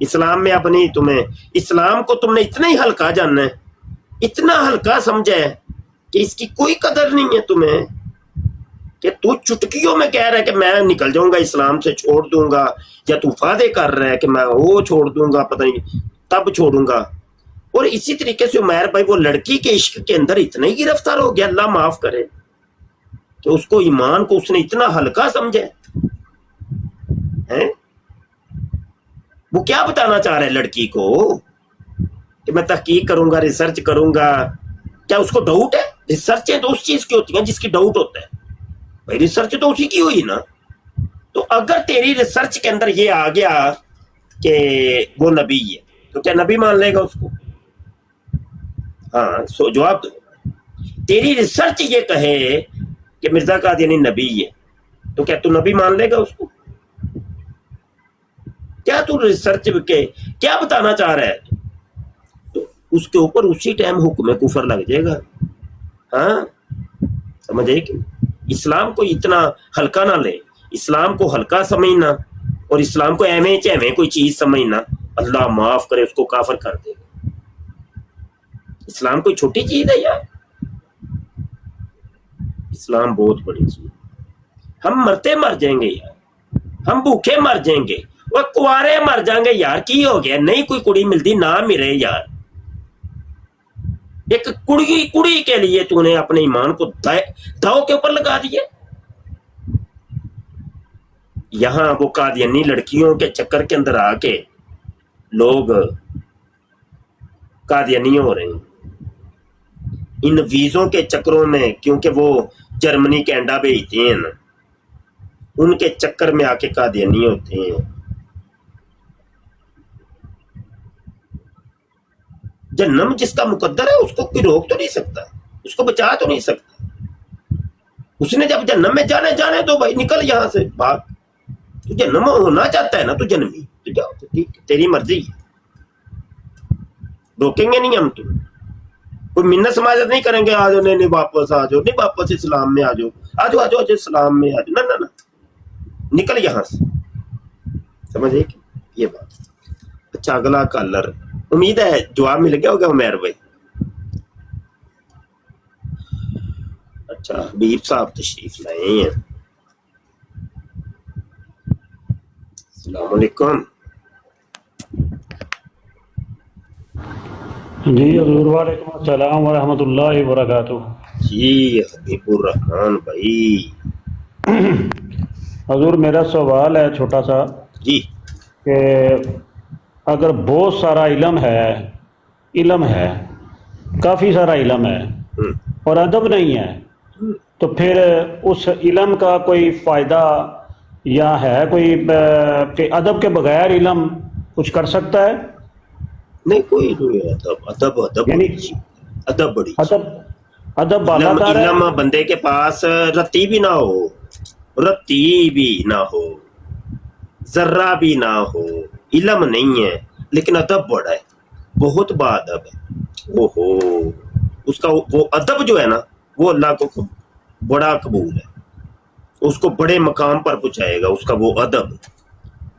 اسلام میں اپنی تمہیں اسلام کو تم نے اتنا ہی ہلکا جاننا ہے, اتنا ہلکا سمجھا ہے کہ اس کی کوئی قدر نہیں ہے تمہیں, کہ تو چٹکیوں میں کہہ رہا ہے کہ میں نکل جاؤں گا اسلام سے, چھوڑ دوں گا, یا تو وعدے کر رہا ہے کہ میں وہ چھوڑ دوں گا, پتہ نہیں تب چھوڑوں گا. اور اسی طریقے سے عمیر بھائی وہ لڑکی کے عشق کے اندر اتنا ہی گرفتار ہو گیا, اللہ معاف کرے, کہ اس کو ایمان کو اس نے اتنا ہلکا سمجھا ہے. وہ کیا بتانا چاہ رہا ہے لڑکی کو کہ میں تحقیق کروں گا, ریسرچ کروں گا. کیا اس کو ڈاؤٹ ہے؟ ریسرچیں تو اس چیز کی ہوتی ہیں جس کی ڈاؤٹ ہوتا ہے. بھائی ریسرچ تو اسی کی ہوئی نا. تو اگر تیری ریسرچ کے اندر یہ آ گیا کہ وہ نبی ہے, تو کیا نبی مان لے گا اس کو؟ ہاں, سو جواب دو. تیری ریسرچ یہ کہے کہ مرزا قادیانی نبی ہے, تو کیا تو نبی مان لے گا اس کو؟ کیا تو ریسرچ کے کیا بتانا چاہ رہا ہے؟ تو اس کے اوپر اسی ٹائم حکم کفر لگ جائے گا. ہاں سمجھے کہ اسلام کو اتنا ہلکا نہ لے, اسلام کو ہلکا سمجھنا اور اسلام کو اہم چہمے کوئی چیز سمجھنا, اللہ معاف کرے اس کو کافر کر دے گا. اسلام کوئی چھوٹی چیز ہے یار, اسلام بہت بڑی چیز. ہم مرتے مر جائیں گے یار, ہم بھوکے مر جائیں گے, وہ کوارے مر جائیں گے یار. کی ہو گیا, نہیں کوئی کڑی ملتی نہ ملے یار. ایک کڑی کے لیے تو نے اپنے ایمان کو داؤ کے اوپر لگا دیے. یہاں وہ قادیانی لڑکیوں کے چکر کے اندر آ کے لوگ قادیانی ہو رہے ہیں ان ویزوں کے چکروں میں, کیونکہ وہ جرمنی کینیڈا بھیجتے ہیں نا, ان کے چکر میں آ کے قادیانی ہوتے ہیں. جہنم جس کا مقدر ہے اس کو کوئی روک تو نہیں سکتا, اس کو بچا تو نہیں سکتا. اس نے جب جہنم میں جانے تو بھائی نکل یہاں سے بھاگ. تو جہنم ہونا چاہتا ہے نا تو جنمی, تو جاؤ, ٹھیک تیری مرضی ہے, روکیں گے نہیں ہم. تم کوئی منت سماجت نہیں کریں گے, آ جاؤ, نہیں واپس آ جاؤ, نہیں واپس اسلام میں آ جاؤ, آ جاؤ اسلام میں آ جاؤ, نہ نکل یہاں سے. سمجھے کہ یہ بات. اچھا اگلا کالر, امید ہے جواب مل گیا ہوگا عمیر بھائی. اچھا حبیب صاحب تشریف لائے ہیں. السلام علیکم. جی حضور وعلیکم السلام ورحمۃ اللہ وبرکاتہ. جی حبیب الرحمان بھائی. حضور میرا سوال ہے چھوٹا سا, جی کہ اگر بہت سارا علم ہے, کافی سارا علم ہے اور ادب نہیں ہے, تو پھر اس علم کا کوئی فائدہ یا ہے کوئی کہ ادب کے بغیر علم کچھ کر سکتا ہے؟ نہیں کوئی نہیں. ادب یعنی بڑی چیز, ادب بڑی چیز. ادب بالا تر ہے. علم بندے کے پاس رتی بھی نہ ہو, ذرہ بھی نہ ہو, علم نہیں ہے لیکن ادب بڑا ہے, بہت با ادب ہے. اس کا وہ ادب جو ہے نا وہ اللہ کو بڑا قبول ہے, اس کو بڑے مقام پر پہنچائے گا اس کا وہ ادب.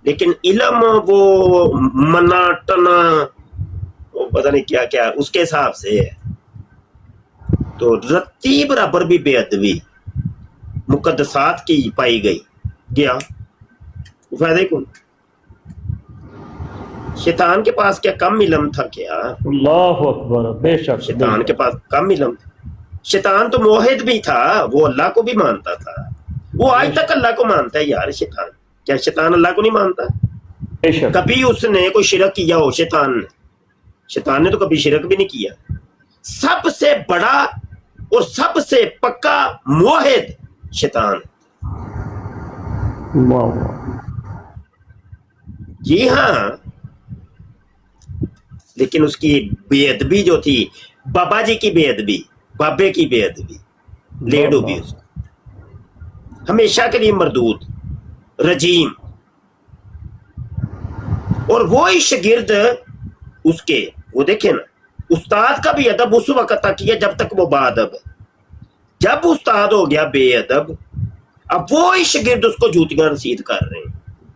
لیکن علم وہ منا ٹنا پتہ نہیں کیا کیا اس کے حساب سے ہے. تو رتی برابر بھی بے ادبی مقدسات کی پائی گئی, گیا فائدہ کون. شیطان کے پاس کیا کم علم تھا کیا؟ اللہ اکبر, بے شک شیطان کے پاس کم علم تھا. شیطان تو موحد بھی تھا, وہ اللہ کو بھی مانتا تھا, وہ آج تک اللہ کو مانتا ہے یار. شیطان کیا شیطان اللہ کو نہیں مانتا؟ بے شک. کبھی اس نے کوئی شرک کیا ہو شیطان نے تو کبھی شرک بھی نہیں کیا. سب سے بڑا اور سب سے پکا موحد شیطان. جی ہاں, لیکن اس کی بے ادبی جو تھی, بابا جی کی بے ادبی, بابے کی بے ادبی, لیڈو بھی اس کو ہمیشہ کے لیے مردود رجیم. اور وہی شاگرد اس کے, وہ دیکھیں نا, استاد کا بھی ادب اس وقت تک کیا جب تک وہ با ادب ہے. جب استاد ہو گیا بے ادب, اب وہی شاگرد اس کو جوتیاں رسید کر رہے ہیں,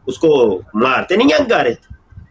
اس کو مارتے نہیں انگارے,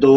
2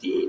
3,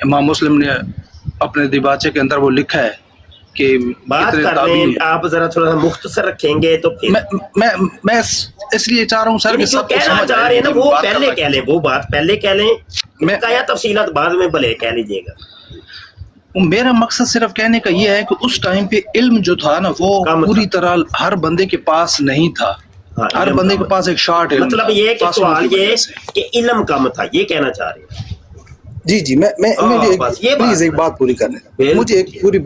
امام مسلم نے اپنے دیباچے کے اندر وہ لکھا ہے کہ بات اتنے کر رہے تابعین، ہیں آپ ذرا تھوڑا سا مختصر رکھیں گے تو پھر میں اس لیے چاہ رہا ہوں سر یعنی کہ جو سب کو کہنا سمجھ چاہ آئے رہے ہیں نا کہ وہ بات پہلے کرنا کہہ لیں، وہ بات پہلے کہہ لیں، میں- کیا تفصیلات بعد میں بھلے کہہ لیجیے گا. میرا مقصد صرف کہنے کا یہ ہے کہ اس ٹائم پہ علم جو تھا نا وہ کم پوری تھا. طرح ہر بندے کے پاس نہیں تھا. ہاں، ہر علم بندے کم کے پاس ایک شارٹ علم مطلب تھا یہ کہ فاصلوں سوال کی یہ وجہ سے. کہ علم کم تھا، یہ کہنا چاہ رہے ہیں. جی میں بس یہ پلیز بات ایک ہے. بات پوری کرنے بالکل. مجھے ایک پوری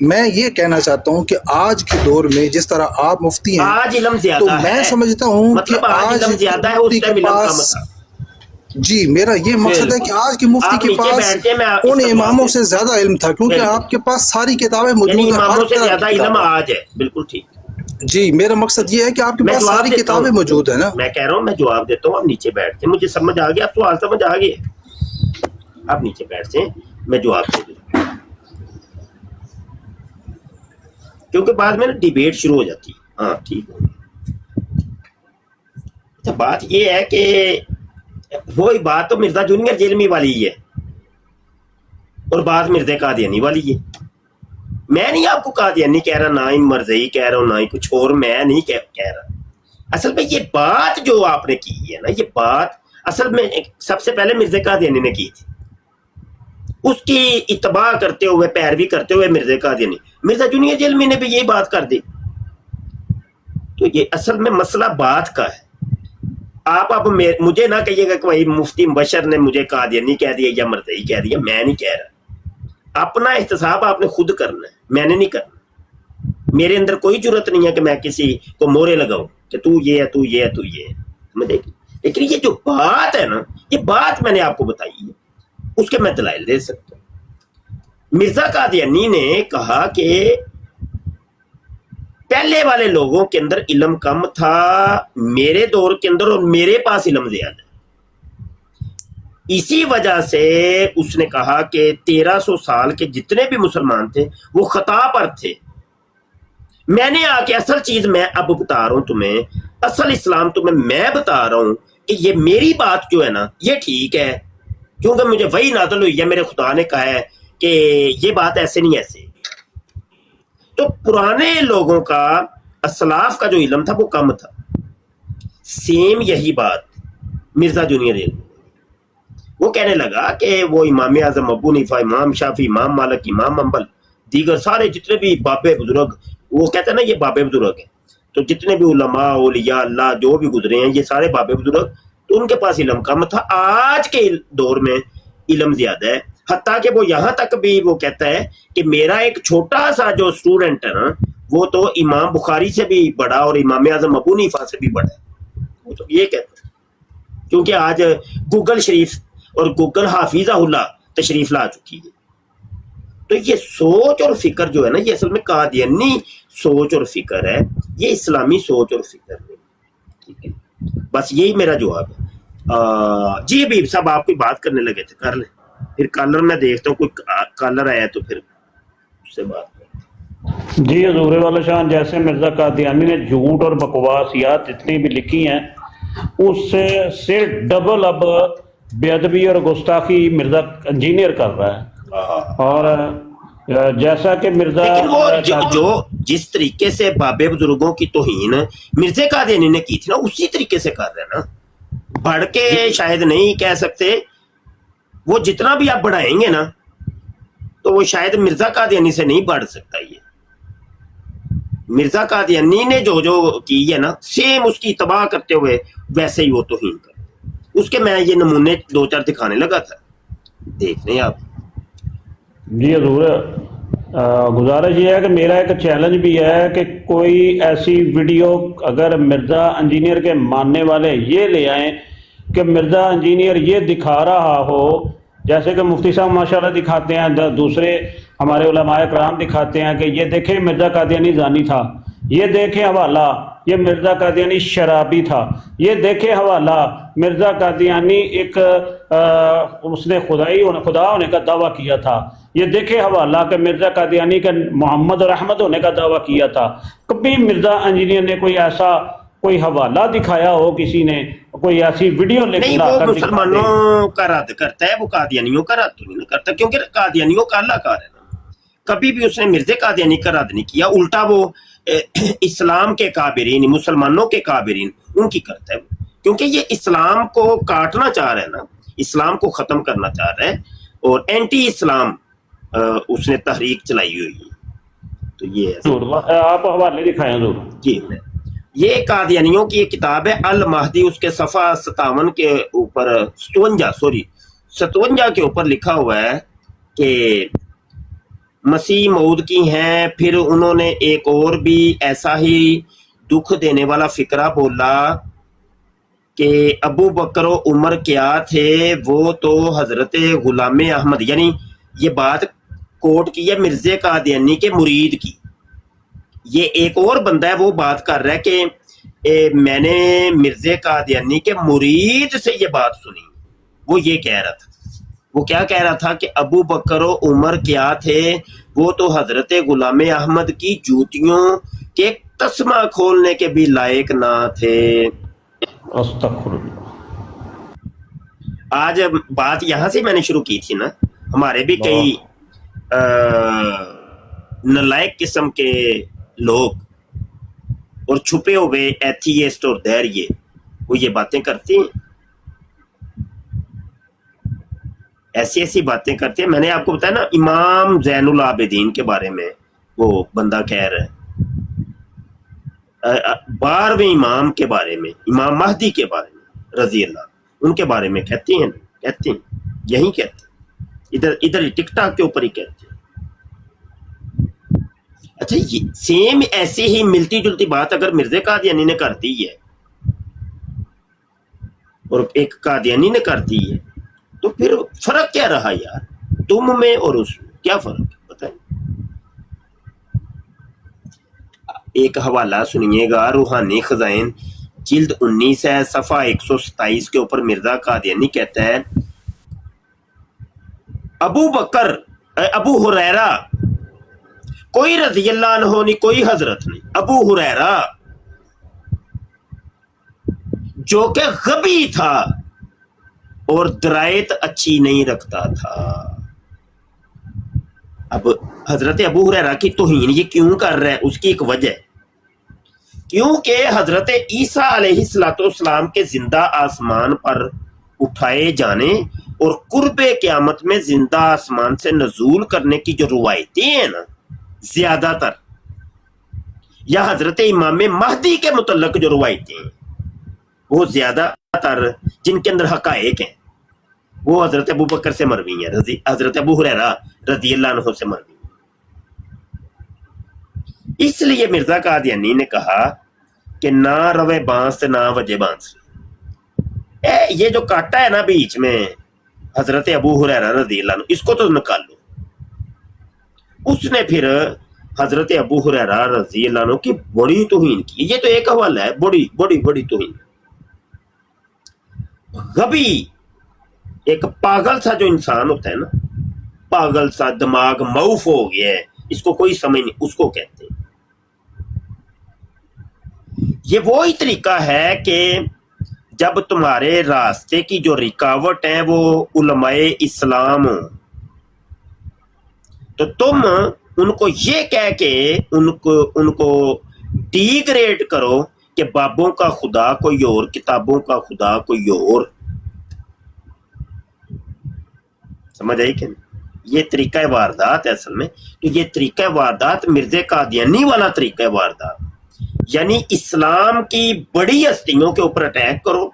میں یہ کہنا چاہتا ہوں کہ آج کے دور میں جس طرح آپ مفتی ہیں آج علم تو زیادہ میں ہے، سمجھتا ہوں کہ مطلب آج علم زیادہ ہے، اس مفتی ٹائم کے علم کم پاس، تھا. جی میرا یہ مقصد ہے کہ آج کے مفتی آپ کے نیچے پاس بیٹھ کے میں ان اس کا اماموں جواب سے زیادہ علم تھا کیونکہ بالکل. آپ کے پاس ساری کتابیں یعنی موجود ہیں، اماموں ہر سے طرح زیادہ کی علم کتابیں. آج ہے. بالکل ٹھیک. جی میرا مقصد یہ ہے کہ آپ کے میں پاس جواب ساری دیتا کتابیں ہوں، موجود ہیں نا. میں کہہ رہا ہوں میں جواب دیتا ہوں، آپ نیچے بیٹھ کے، مجھے سمجھ آ گیا، آپ سوال سمجھ آ گئے، آپ نیچے بیٹھ جائیں، میں جواب دے دوں کیونکہ بعد میں نا ڈیبیٹ شروع ہو جاتی ہے. ہاں ٹھیک ہے. اچھا بات یہ ہے کہ وہی بات تو مرزا جونیئر جیلمی والی ہی ہے اور بات مرزا قادیانی والی ہے. میں نہیں آپ کو قادیانی کہہ رہا، نہ ہی مرزئی کہہ رہا ہوں، نہ ہی کچھ اور، میں نہیں کہہ رہا. اصل میں یہ بات جو آپ نے کی ہے نا، یہ بات اصل میں سب سے پہلے مرزا قادیانی نے کی تھی. اس کی اتباع کرتے ہوئے، پیروی کرتے ہوئے مرزا قادیانی، مرزا جونیئر جیلمی نے بھی یہی بات کر دی. تو یہ اصل میں مسئلہ بات کا ہے. آپ اب مجھے نہ کہیے گا کہ بھائی مفتی مبشر نے مجھے قادیانی کہہ دیا یا مرزئی کہہ دیا، میں نہیں کہہ رہا. اپنا احتساب آپ نے خود کرنا ہے، میں نے نہیں کرنا. میرے اندر کوئی جرت نہیں ہے کہ میں کسی کو مورے لگاؤں کہ تو یہ ہے، تو یہ ہے، تو یہ ہے. سمجھے؟ لیکن یہ جو بات ہے نا، یہ بات میں نے آپ کو بتائی ہے، اس کے میں دلائل دے سکتا ہوں. مرزا قادیانی نے کہا کہ پہلے والے لوگوں کے اندر علم کم تھا، میرے دور کے اندر اور میرے پاس علم زیادہ ہے. اسی وجہ سے اس نے کہا کہ 1300 سال کے جتنے بھی مسلمان تھے وہ خطا پر تھے. میں نے آ کے اصل چیز میں اب بتا رہا ہوں تمہیں، اصل اسلام تمہیں میں بتا رہا ہوں کہ یہ میری بات جو ہے نا یہ ٹھیک ہے، کیونکہ مجھے وہی نازل ہوئی ہے، میرے خدا نے کہا ہے کہ یہ بات ایسے نہیں ایسے. تو پرانے لوگوں کا، اسلاف کا جو علم تھا وہ کم تھا. سیم یہی بات مرزا جونیئر علم، وہ کہنے لگا کہ وہ امام اعظم ابو حنیفہ، امام شافعی، امام مالک، امام حنبل، دیگر سارے جتنے بھی بابے بزرگ، وہ کہتے ہیں نا یہ بابے بزرگ ہیں، تو جتنے بھی علماء، اولیاء اللہ جو بھی گزرے ہیں یہ سارے بابے بزرگ، تو ان کے پاس علم کم تھا. آج کے دور میں علم زیادہ ہے. حتیٰ کہ وہ یہاں تک بھی وہ کہتا ہے کہ میرا ایک چھوٹا سا جو اسٹوڈنٹ ہے نا وہ تو امام بخاری سے بھی بڑا اور امام اعظم ابو حنیفہ سے بھی بڑا ہے. وہ تو یہ کہتا ہے کیونکہ آج گوگل شریف اور گوگل حافظہ اللہ تشریف لا چکی ہے. تو یہ سوچ اور فکر جو ہے نا، یہ اصل میں قادیانی سوچ اور فکر ہے، یہ اسلامی سوچ اور فکر نہیں. ٹھیک ہے، بس یہی میرا جواب ہے. جی حبیب صاحب آپ کوئی بات کرنے لگے تھے، کر لیں. پھر کالر میں دیکھتا ہوں، کوئی کالر آیا تو پھر اس سے بات کریں. جی حضور والا شان، جیسے مرزا قادیانی نے جھوٹ اور بکواسیات جتنی بھی لکھی ہیں اس سے ڈبل اب بے ادبی اور گستاخی مرزا انجینئر کر رہا ہے. اور جیسا کہ مرزا، لیکن وہ جو جس طریقے سے بابے بزرگوں کی توہین مرزا قادیانی نے کی تھی نا، اسی طریقے سے کر رہے ہیں نا. بڑھ کے شاید نہیں کہہ سکتے، وہ جتنا بھی آپ بڑھائیں گے نا تو وہ شاید مرزا قادیانی سے نہیں بڑھ سکتا. یہ مرزا قادیانی نے جو جو کی ہے نا، سیم اس کی اتباع کرتے ہوئے ویسے ہی وہ توہین کر. اس کے میں یہ نمونے 2-4 دکھانے لگا تھا، دیکھ لیں آپ. جی حضور، گزارش یہ ہے کہ میرا ایک چیلنج بھی ہے کہ کوئی ایسی ویڈیو اگر مرزا انجینئر کے ماننے والے یہ لے آئیں کہ مرزا انجینئر یہ دکھا رہا ہو، جیسے کہ مفتی صاحب ماشاءاللہ دکھاتے ہیں، دوسرے ہمارے علماء کرام دکھاتے ہیں کہ یہ دیکھیں مرزا قادیانی زانی تھا، یہ دیکھیں حوالہ یہ مرزا قادیانی شرابی تھا، یہ دیکھیں حوالہ مرزا قادیانی ایک اس نے خدا ہونے کا دعویٰ کیا تھا، یہ دیکھیں حوالہ کہ مرزا قادیانی کا محمد اور احمد ہونے کا دعویٰ کیا تھا. کبھی مرزا انجینئر نے کوئی ایسا کوئی حوالہ دکھایا ہو کسی نے, کوئی ایسی ویڈیو لے نہیں, لا وہ کر دکھا دے. مسلمانوں کا رد کرتا ہے, وہ قادیانیوں کا رد نہیں کرتا, کیونکہ قادیانیوں کا اللہ کار ہے نا. کبھی بھی اس نے مرزا قادیانی کا رد نہیں کیا, الٹا وہ اسلام کے کابرین, مسلمانوں کے کابرین ان کی کرتا ہے, کیونکہ یہ اسلام کو کاٹنا چاہ رہا ہے نا, اسلام کو ختم کرنا چاہ رہا ہے, اور اینٹی اسلام اس نے تحریک چلائی ہوئی ہے. تو یہ ضرور آپ حوالے دکھائیں ضرور. جی, یہ قادیانیوں کی ایک کتاب ہے المہدی, اس کے صفحہ 57 کے اوپر 57 کے اوپر لکھا ہوا ہے کہ مسیح موعود کی ہیں. پھر انہوں نے ایک اور بھی ایسا ہی دکھ دینے والا فقرہ بولا کہ ابو بکر و عمر کیا تھے, وہ تو حضرت غلام احمد, یعنی یہ بات کوٹ کی ہے مرزا قادیانی کے مرید کی. یہ ایک اور بندہ ہے وہ بات کر رہا ہے کہ میں نے مرزا قادیانی کے مرید سے یہ بات سنی. وہ یہ کہہ رہا تھا, وہ کیا کہہ رہا تھا کہ ابو بکر و عمر کیا تھے, وہ تو حضرت غلام احمد کی جوتیوں کے تسمہ کھولنے کے بھی لائق نہ تھے. استغفر اللہ. آج بات یہاں سے میں نے شروع کی تھی نا, ہمارے بھی کئی نالائق قسم کے لوگ اور چھپے ہوئے ایتھیسٹ اور دہریے وہ یہ باتیں کرتے ہیں, ایسی ایسی باتیں کرتے ہیں. میں نے آپ کو بتایا نا امام زین العابدین کے بارے میں وہ بندہ کہہ رہا ہے, 12ویں امام کے بارے میں, امام مہدی کے بارے میں رضی اللہ, ان کے بارے میں کہتے ہیں یہی کہتے ہیں, ادھر ٹک ٹاک کے اوپر ہی کہتے ہیں. اچھا, یہ سیم ایسی ہی ملتی جلتی بات اگر مرزا قادیانی نے کر دی ہے اور ایک قادیانی نے کر دی ہے, تو پھر فرق کیا رہا یار تم میں اور اس میں, کیا فرق ہے بتائیں. ایک حوالہ سنیے گا, روحانی خزائن جلد 19 ہے, صفحہ 127 کے اوپر مرزا قادیانی کہتا ہے ابو ہریرہ, کوئی رضی اللہ عنہ نہیں, کوئی حضرت نہیں, ابو ہریرہ جو کہ غبی تھا اور درایت اچھی نہیں رکھتا تھا. اب حضرت ابو ہریرہ کی توہین یہ کیوں کر رہا ہے, اس کی ایک وجہ, کیونکہ حضرت عیسیٰ علیہ السلام کے زندہ آسمان پر اٹھائے جانے اور قرب قیامت میں زندہ آسمان سے نزول کرنے کی جو روایتیں ہیں نا, زیادہ تر یا حضرت امام مہدی کے متعلق جو روایتیں ہیں وہ زیادہ تر جن کے اندر حقائق ہیں وہ حضرت ابو بکر سے مروی ہیں, حضرت ابو ہریرہ رضی اللہ عنہ سے مروی ہیں. اس لیے مرزا قادیانی نے کہا کہ نہ روے بانس نہ وجے بانس, یہ جو کاٹا ہے نا بیچ میں حضرت ابو ہریرہ رضی اللہ عنہ, اس کو تو نکال لو. اس نے پھر حضرت ابو ہریرہ رضی اللہ عنہ کی بڑی توہین کی. یہ تو ایک حوالہ ہے, بڑی بڑی بڑی توہین. غبی ایک پاگل سا جو انسان ہوتا ہے نا, پاگل سا, دماغ موف ہو گیا ہے, اس کو کوئی سمجھ نہیں, اس کو کہتے ہیں. یہ وہی طریقہ ہے کہ جب تمہارے راستے کی جو رکاوٹ ہے وہ علماء اسلام ہوں, تو تم ان کو یہ کہہ کے ان کو ڈی گریڈ کرو کہ بابوں کا خدا کوئی اور, کتابوں کا خدا کوئی اور. سمجھ آئی کہ یہ طریقہ واردات ہے اصل میں. تو یہ طریقہ واردات مرزا قادیانی والا طریقہ واردات, یعنی اسلام کی بڑی ہستیوں کے اوپر اٹیک کرو,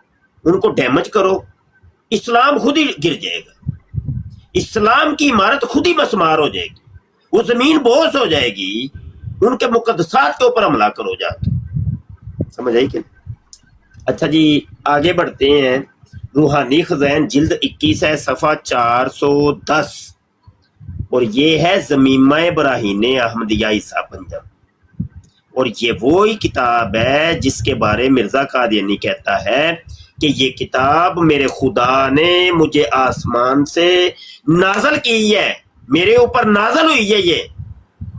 ان کو ڈیمیج کرو, اسلام خود ہی گر جائے گا, اسلام کی عمارت خود ہی مسمار ہو جائے گی, وہ زمین بوس ہو جائے گی, ان کے مقدسات کے اوپر حملہ کرو جا کے. سمجھ آئی کہ. اچھا جی آگے بڑھتے ہیں. روحانی خزائن جلد 21 ہے, صفحہ 410, اور یہ ہے زمیمہ براہین احمدیہ عیسیٰ پنجاب. اور یہ وہی کتاب ہے جس کے بارے مرزا قادیانی کہتا ہے کہ یہ کتاب میرے خدا نے مجھے آسمان سے نازل کی ہے, میرے اوپر نازل ہوئی ہے یہ.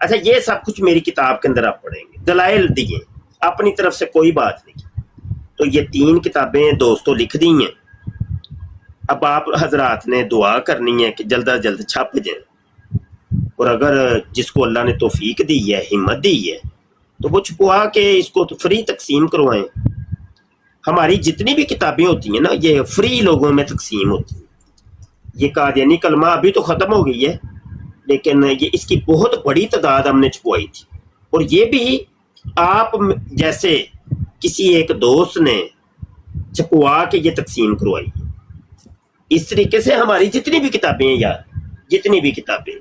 اچھا یہ سب کچھ میری کتاب کے اندر آپ پڑھیں گے، دلائل دیے، اپنی طرف سے کوئی بات نہیں. تو یہ 3 کتابیں دوستوں لکھ دی ہیں. اب آپ حضرات نے دعا کرنی ہے کہ جلد از جلد چھپ جائیں، اور اگر جس کو اللہ نے توفیق دی ہے، ہمت دی ہے، تو وہ چھپوا کے اس کو فری تقسیم کروائیں. ہماری جتنی بھی کتابیں ہوتی ہیں نا یہ فری لوگوں میں تقسیم ہوتی ہیں. یہ قادیانی کلمہ ابھی تو ختم ہو گئی ہے، لیکن یہ اس کی بہت بڑی تعداد ہم نے چھپوائی تھی، اور یہ بھی آپ جیسے کسی ایک دوست نے چھپوا کے یہ تقسیم کروائی. اس طریقے سے ہماری جتنی بھی کتابیں ہیں یار، جتنی بھی کتابیں،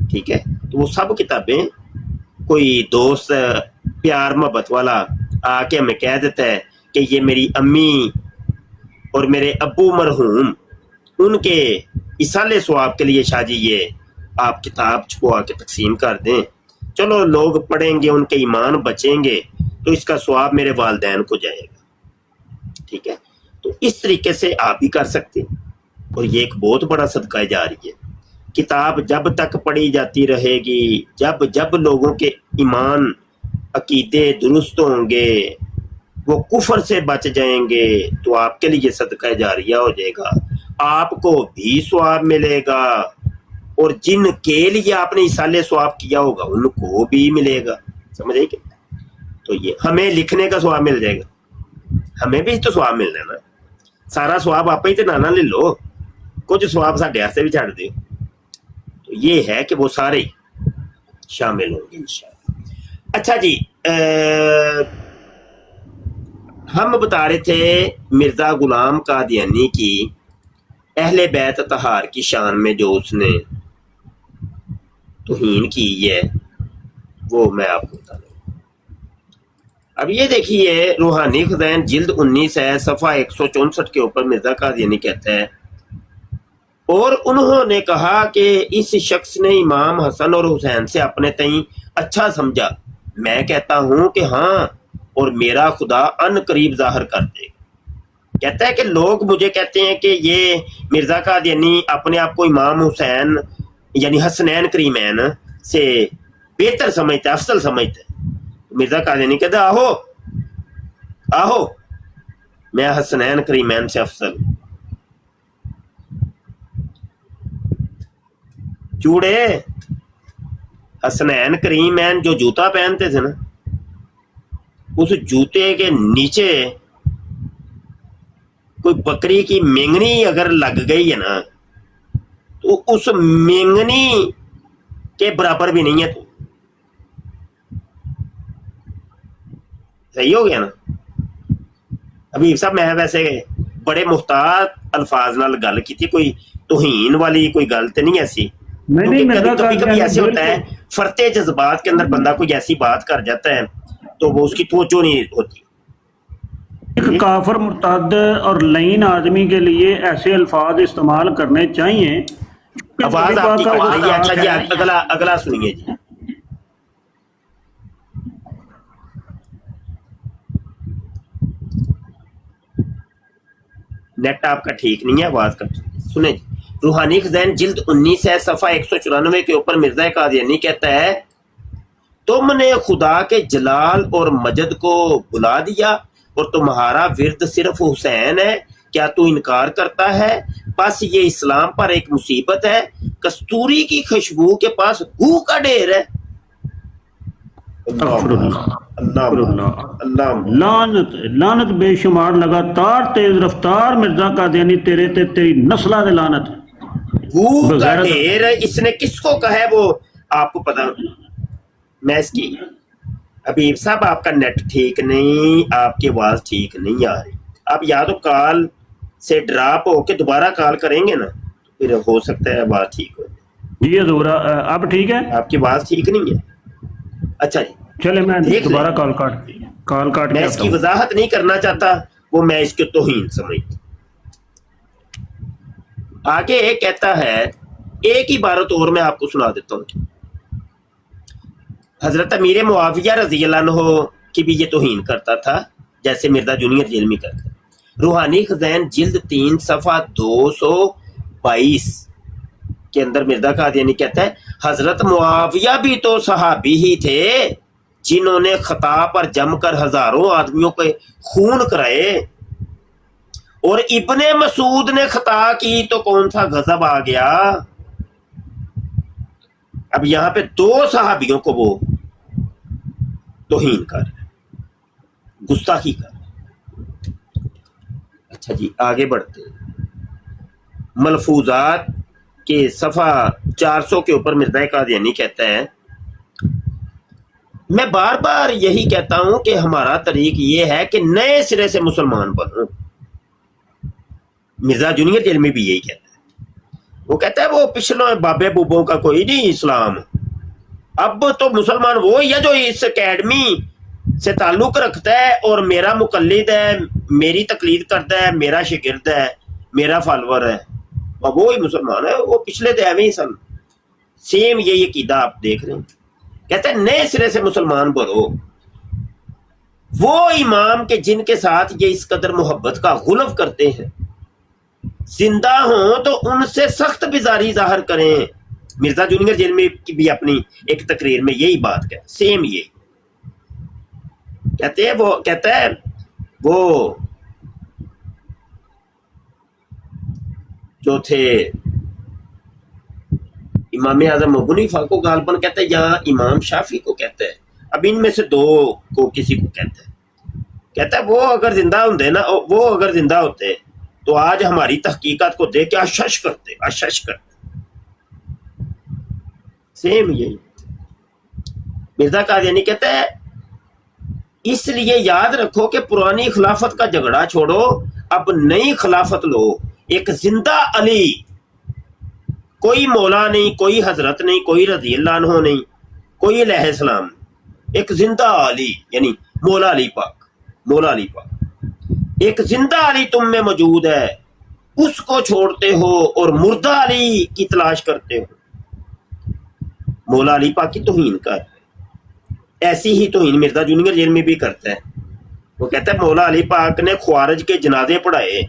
ٹھیک ہے، تو وہ سب کتابیں کوئی دوست پیار محبت والا آ کے ہمیں کہہ دیتا ہے کہ یہ میری امی اور میرے ابو مرحوم ان کے اصالِ ثواب کے لیے شاہ جی یہ آپ کتاب چھپوا کے تقسیم کر دیں، چلو لوگ پڑھیں گے، ان کے ایمان بچیں گے، تو اس کا ثواب میرے والدین کو جائے گا. ٹھیک ہے، تو اس طریقے سے آپ بھی کر سکتے ہیں، اور یہ ایک بہت بڑا صدقہ جاری ہے. کتاب جب تک پڑھی جاتی رہے گی، جب لوگوں کے ایمان عقیدے درست ہوں گے، وہ کفر سے بچ جائیں گے، تو آپ کے لیے صدقہ جاریہ ہو جائے گا، آپ کو بھی ثواب ملے گا، اور جن کے لیے آپ نے ایصال ثواب کیا ہوگا ان کو بھی ملے گا. سمجھ آئی کہ؟ تو یہ ہمیں لکھنے کا ثواب مل جائے گا، ہمیں بھی تو ثواب ملنا ہے نا. سارا ثواب آپ ہی تو نانا لے لو، کچھ ثواب ساڈے واسطے بھی چھڑ دیو. تو یہ ہے کہ وہ سارے شامل ہوں گے انشاءاللہ. اچھا جی، ہم بتا رہے تھے مرزا غلام قادیانی کی اہل بیت اطہار کی شان میں جو اس نے توہین کی ہے وہ میں آپ کو بتا دوں. اب یہ دیکھیے روحانی خزائن جلد 19 ہے، صفحہ 164 کے اوپر مرزا قادیانی کہتا ہے، اور انہوں نے کہا کہ اس شخص نے امام حسن اور حسین سے اپنے تئیں اچھا سمجھا. میں کہتا ہوں کہ ہاں، اور میرا خدا ان قریب ظاہر کر دے گا. کہتا ہے کہ لوگ مجھے کہتے ہیں کہ یہ مرزا قادیانی اپنے آپ کو امام حسین یعنی حسنین کریمین سے بہتر سمجھتا ہے، افضل سمجھتا ہے. مرزا قادیانی کہتا ہے آہو آہو میں حسنین کریمین سے افضل. چوڑے حسنین کریمین جو جوتا پہنتے تھے نا، اس جوتے کے نیچے کوئی بکری کی مینگنی اگر لگ گئی ہے نا تو اس مینگنی کے برابر بھی نہیں ہے. تو صحیح ہو گیا نا. حبیب صاحب میں ویسے بڑے محتاط الفاظ نال گل کی تھی، کوئی توہین والی کوئی گل تو نہیں ایسی، کیونکہ کبھی کبھی ایسے ہوتا ہے فرتے جذبات کے اندر بندہ کوئی ایسی بات کر جاتا ہے تو وہ اس کی توجہ نہیں ہوتی. ایک کافر مرتد اور لعین آدمی کے لیے ایسے الفاظ استعمال کرنے چاہیے. آواز آپ کی کٹ رہی ہے. اچھا جی اگلا سنیے جی. نیٹ آپ کا ٹھیک نہیں ہے، آواز کٹ. سنیں جی، روحانی خزائن جلد 19 ہے، صفحہ 194 کے اوپر مرزا قادیانی کہتا ہے، تم نے خدا کے جلال اور مجد کو بلا دیا اور تمہارا ورد صرف حسین ہے، کیا تو انکار کرتا ہے؟ بس یہ اسلام پر ایک مصیبت ہے، کستوری کی خوشبو کے پاس گو کا ڈھیر ہے. لعنت بے شمار، لگاتار تیز رفتار مرزا قادیانی تیرے تے تیری نسلہ دے لعنت. گو کا ڈھیر اس نے کس کو کہا ہے وہ آپ کو پتا؟ میں اس کی حبیب صاحب آپ کا نیٹ ٹھیک نہیں، آپ کی آواز ٹھیک نہیں آ رہی. آپ یا تو کال سے ڈراپ ہو کے دوبارہ کال کریں گے نا پھر ہو سکتا ہے آواز ٹھیک ہو جائے. جی حضور اب ٹھیک ہے؟ آپ کی آواز ٹھیک نہیں ہے. اچھا جی چلے میں دوبارہ کال کاٹ میں اس کی وضاحت نہیں کرنا چاہتا، وہ میں اس کے توہین سمجھتا. آگے کہتا ہے، ایک ہی عبارت اور میں آپ کو سنا دیتا ہوں. حضرت امیر معاویہ رضی اللہ عنہ کی بھی یہ توہین کرتا تھا جیسے مرزا جونیئر جیلمی کرتا. روحانی خزائن جلد 3 صفحہ 222 کے اندر مرزا قادیانی کہتا ہے حضرت معاویہ بھی تو صحابی ہی تھے جنہوں نے خطا پر جم کر ہزاروں آدمیوں کے خون کرائے، اور ابن مسعود نے خطا کی تو کون سا غضب آ گیا۔ اب یہاں پہ 2 صحابیوں کو وہ توہین کر رہے ہیں، گستاخی کر رہے ہیں۔ اچھا جی آگے بڑھتے ہیں۔ ملفوظات کے صفحہ 400 کے اوپر مرزا قادیانی کہتا ہے میں بار بار یہی کہتا ہوں کہ ہمارا طریق یہ ہے کہ نئے سرے سے مسلمان بنو۔ مرزا جونیئر جیلمی بھی یہی کہتا ہے، وہ کہتا ہے وہ پچھلوں بابے بوبوں کا کوئی نہیں اسلام، اب تو مسلمان وہ ہے جو اس اکیڈمی سے تعلق رکھتا ہے اور میرا مقلد ہے، میری تقلید کرتا ہے، میرا شاگرد ہے، میرا فالوور ہے، اور وہی مسلمان ہے۔ وہ پچھلے تو ایویں ہی سن، سیم یہی عقیدہ آپ دیکھ رہے ہیں۔ کہتے ہیں نئے سرے سے مسلمان بنو، وہ امام کے جن کے ساتھ یہ اس قدر محبت کا غلو کرتے ہیں زندہ ہوں تو ان سے سخت بیزاری ظاہر کریں۔ مرزا جونیئر جیلمی کی بھی اپنی ایک تقریر میں یہی بات کہتے، سیم یہ کہتے ہیں۔ وہ کہتا ہے وہ جو تھے امام اعظم ابو حنیفہ کو غالباً کہتا ہے یا امام شافعی کو کہتا ہے، اب ان میں سے 2 کو کسی کو کہتا ہے۔ کہتا ہے وہ اگر زندہ ہوتے تو آج ہماری تحقیقات کو دیکھ کے اشش کرتے۔ سیم یہی مرزا قادیانی کہتا ہے اس لیے یاد رکھو کہ پرانی خلافت کا جھگڑا چھوڑو، اب نئی خلافت لو، ایک زندہ علی، کوئی مولا نہیں، کوئی حضرت نہیں، کوئی رضی اللہ عنہ نہیں، کوئی علیہ السلام، ایک زندہ علی یعنی مولا علی پاک، ایک زندہ علی تم میں موجود ہے، اس کو چھوڑتے ہو اور مردہ علی کی تلاش کرتے ہو۔ مولا علی پاک کی توہین کر ایسی ہی توہین مرزا جونیئر جیلمی بھی کرتا ہے۔ وہ کہتا ہے مولا علی پاک نے خوارج کے جنازے پڑھائے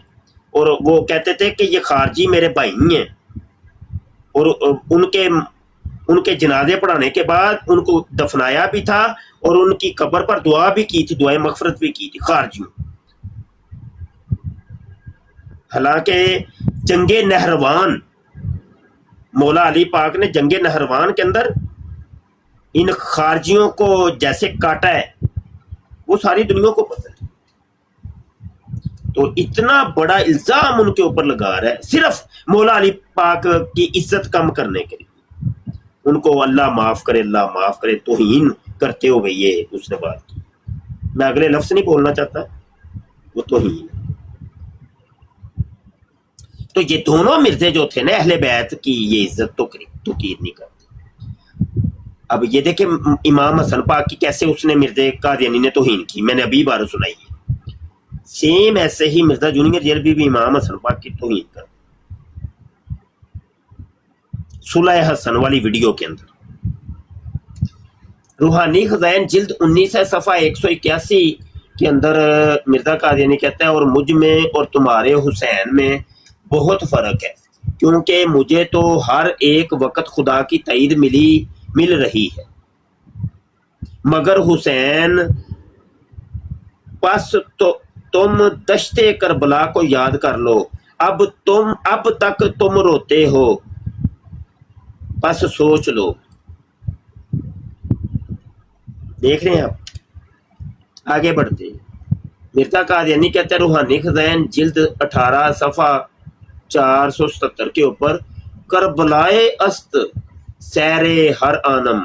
اور وہ کہتے تھے کہ یہ خارجی میرے بھائی ہیں، اور ان کے جنازے پڑھانے کے بعد ان کو دفنایا بھی تھا اور ان کی قبر پر دعا بھی کی تھی، دعائے مغفرت بھی کی تھی خارجیوں۔ حالانکہ جنگ نہروان، مولا علی پاک نے جنگ نہروان کے اندر ان خارجیوں کو جیسے کاٹا ہے وہ ساری دنیا کو پتہ ہے۔ تو اتنا بڑا الزام ان کے اوپر لگا رہا ہے صرف مولا علی پاک کی عزت کم کرنے کے لیے، ان کو اللہ معاف کرے توہین کرتے ہوئے یہ اس نے بات کی۔ میں اگلے لفظ نہیں بولنا چاہتا، وہ توہین۔ تو یہ دونوں مرزے جو تھے نا اہل بیت کی یہ عزت توقیر نہیں کرتے۔ اب یہ دیکھیں امام حسن پاک کی کیسے اس نے مرزا قادیانی نے توہین کی، میں نے ابھی بار سنائی ہے۔ سیم ایسے ہی مرزا جونیئر جیلمی بھی امام حسن پاک کی توہین کر صلح حسن والی ویڈیو کے اندر۔ روحانی خزائن جلد 19 ہے صفحہ 181 کے اندر مرزا قادیانی کہتا ہے اور مجھ میں اور تمہارے حسین میں بہت فرق ہے، کیونکہ مجھے تو ہر ایک وقت خدا کی تائید مل رہی ہے، مگر حسین پس تو تم دشت کربلا کو یاد کر لو، اب تک تم روتے ہو، پس سوچ لو۔ دیکھ رہے ہیں آپ، آگے بڑھتے ہیں۔ مرزا قادیانی کہتے ہیں روحانی خزائن جلد 18 صفحہ 477 کے اوپر کربلائے است سیر ہر آنم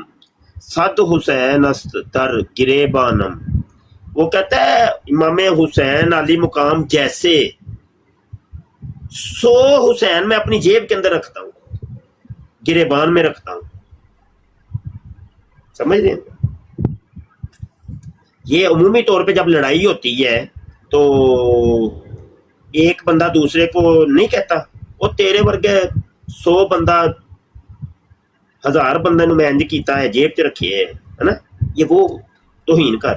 صد حسین است در گریبانم۔ وہ کہتا ہے امام حسین علی مقام جیسے 100 حسین میں اپنی جیب کے اندر رکھتا ہوں، گریبان میں رکھتا ہوں۔ سمجھ رہے ہیں؟ یہ عمومی طور پہ جب لڑائی ہوتی ہے تو ایک بندہ دوسرے کو نہیں کہتا وہ تیرے ورگے 100 بندہ 1000 بندے نو میں انج کیتا ہے جیب چ رکھیے ہے نا، یہ وہ توہین کر۔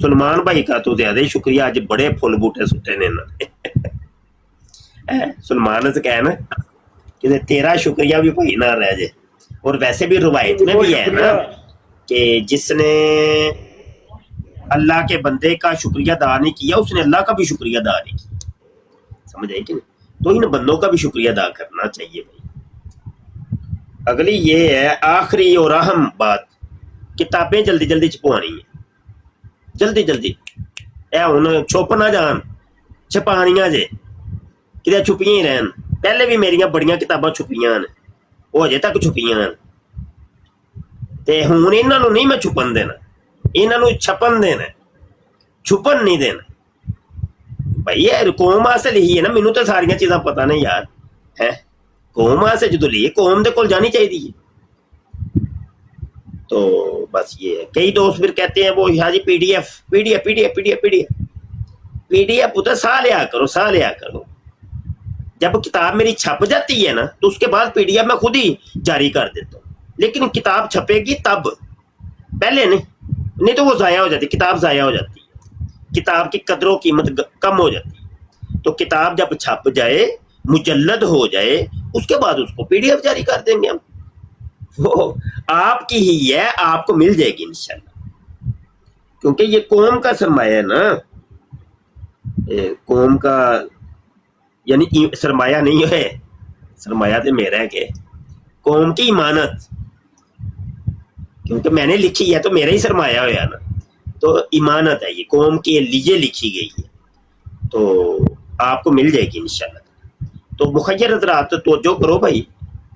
سلمان بھائی کا تو زیادہ ہی شکریہ, آج بڑے پھول بوٹے سٹے نے انہوں نے. سلمان سے کہنا کہ تیرا شکریہ بھی بھائی نہ رہ جائے. اور ویسے بھی روایت میں بھی ہے نا کہ جس نے اللہ کے بندے کا شکریہ ادا نہیں کیا اس نے اللہ کا بھی شکریہ ادا نہیں کیا. سمجھ آئی کہ نہیں؟ تو ان بندوں کا بھی شکریہ ادا کرنا چاہیے بھائی. اگلی یہ ہے آخری اور اہم بات, کتابیں جلدی جلدی چھپوانی ہیں, جلدی جلدی. اے ہن چھپ نہ جان, چھپانیاں جے کدے چھپیاں ہی رہن. پہلے بھی میریاں بڑیاں کتاباں چھپیاں نے, وہ اجے تک چھپیاں نے, تے ہن انہاں نوں نہیں میں چھپن دینا, انہاں نوں چھپن دینا, چھپن نہیں دینا. بھائی یہ قوم واسطے لکھی ہے نا, مینوں تو ساریاں چیزاں پتہ نہیں یار ہے. قوم واسطے جدو لی قوم دے کول جانی چاہیے. تو بس یہ ہے. کئی دوست پھر کہتے ہیں وہ ہاں جی P D F P D F P D F P D F P D F P D F پتہ سا لیا کرو, سا لیا کرو. جب کتاب میری چھپ جاتی ہے نا تو اس کے بعد پی ڈی ایف میں خود ہی جاری کر دیتا ہوں, لیکن کتاب چھپے گی تب, پہلے نہیں تو وہ ضائع ہو جاتی, کتاب ضائع ہو جاتی ہے, کتاب کی قدر و قیمت کم ہو جاتی ہے. تو کتاب جب چھپ جائے, مجلد ہو جائے, اس کے بعد اس کو پی ڈی ایف جاری کر دیں گے ہم. وہ آپ کی ہی ہے, آپ کو مل جائے گی انشاءاللہ, کیونکہ یہ قوم کا سرمایہ ہے نا, قوم کا یعنی سرمایہ نہیں ہے, سرمایہ تو میرا ہے کہ قوم کی امانت, کیونکہ میں نے لکھی ہے تو میرا ہی سرمایہ ہوا نا. تو امانت ہے یہ, قوم کے لیے لکھی گئی ہے, تو آپ کو مل جائے گی انشاءاللہ. تو مخیر حضرات توجہ کرو بھائی,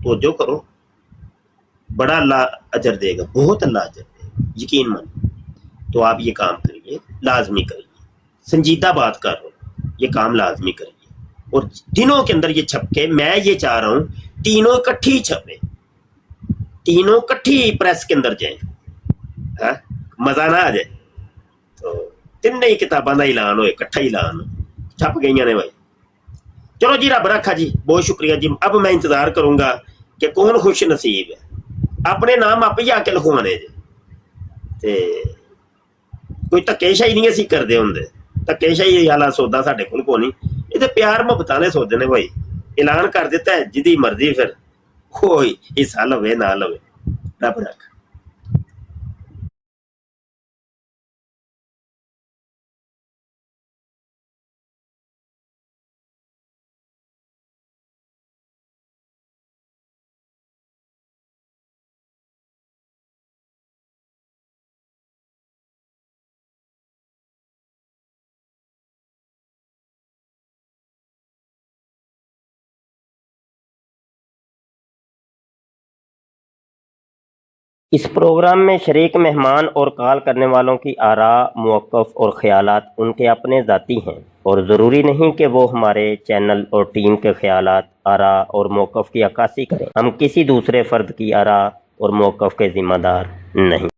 توجہ کرو, بڑا اللہ اجر دے گا, بہت اللہ اجر دے گا, یقین مان. تو آپ یہ کام کریے, لازمی کریے, سنجیدہ بات کر رہا ہوں, یہ کام لازمی کریے. اور دنوں کے اندر یہ چھپ کے, میں یہ چاہ رہا ہوں تینوں اکٹھی چھپیں, تینوں اکٹھی پریس کے اندر جائیں, مزہ نہ آ جائے. تو تین ہی کتاباں کا اعلان ہوئے, اکٹھا اعلان چھپ گئی نے بھائی. چلو جی رب رکھا جی, بہت شکریہ جی. اب میں انتظار کروں گا کہ کون خوش نصیب ہے, اپنے نام آپ ہی آ کے لکھوانے جی. تے کوئی دھکے شاہی نہیں اسی کرتے ہوں, دھکے شاہی والا سودا ساڈے کول کوئی نہیں. یہ تو پیار محبت نے سوچے نے بھائی, اعلان کر دیتا ہے جدی مرضی پھر کوئی حصہ لوے نہ لوے. رب رکھ. اس پروگرام میں شریک مہمان اور کال کرنے والوں کی آراء، موقف اور خیالات ان کے اپنے ذاتی ہیں اور ضروری نہیں کہ وہ ہمارے چینل اور ٹیم کے خیالات، آراء اور موقف کی عکاسی کریں. ہم کسی دوسرے فرد کی آراء اور موقف کے ذمہ دار نہیں.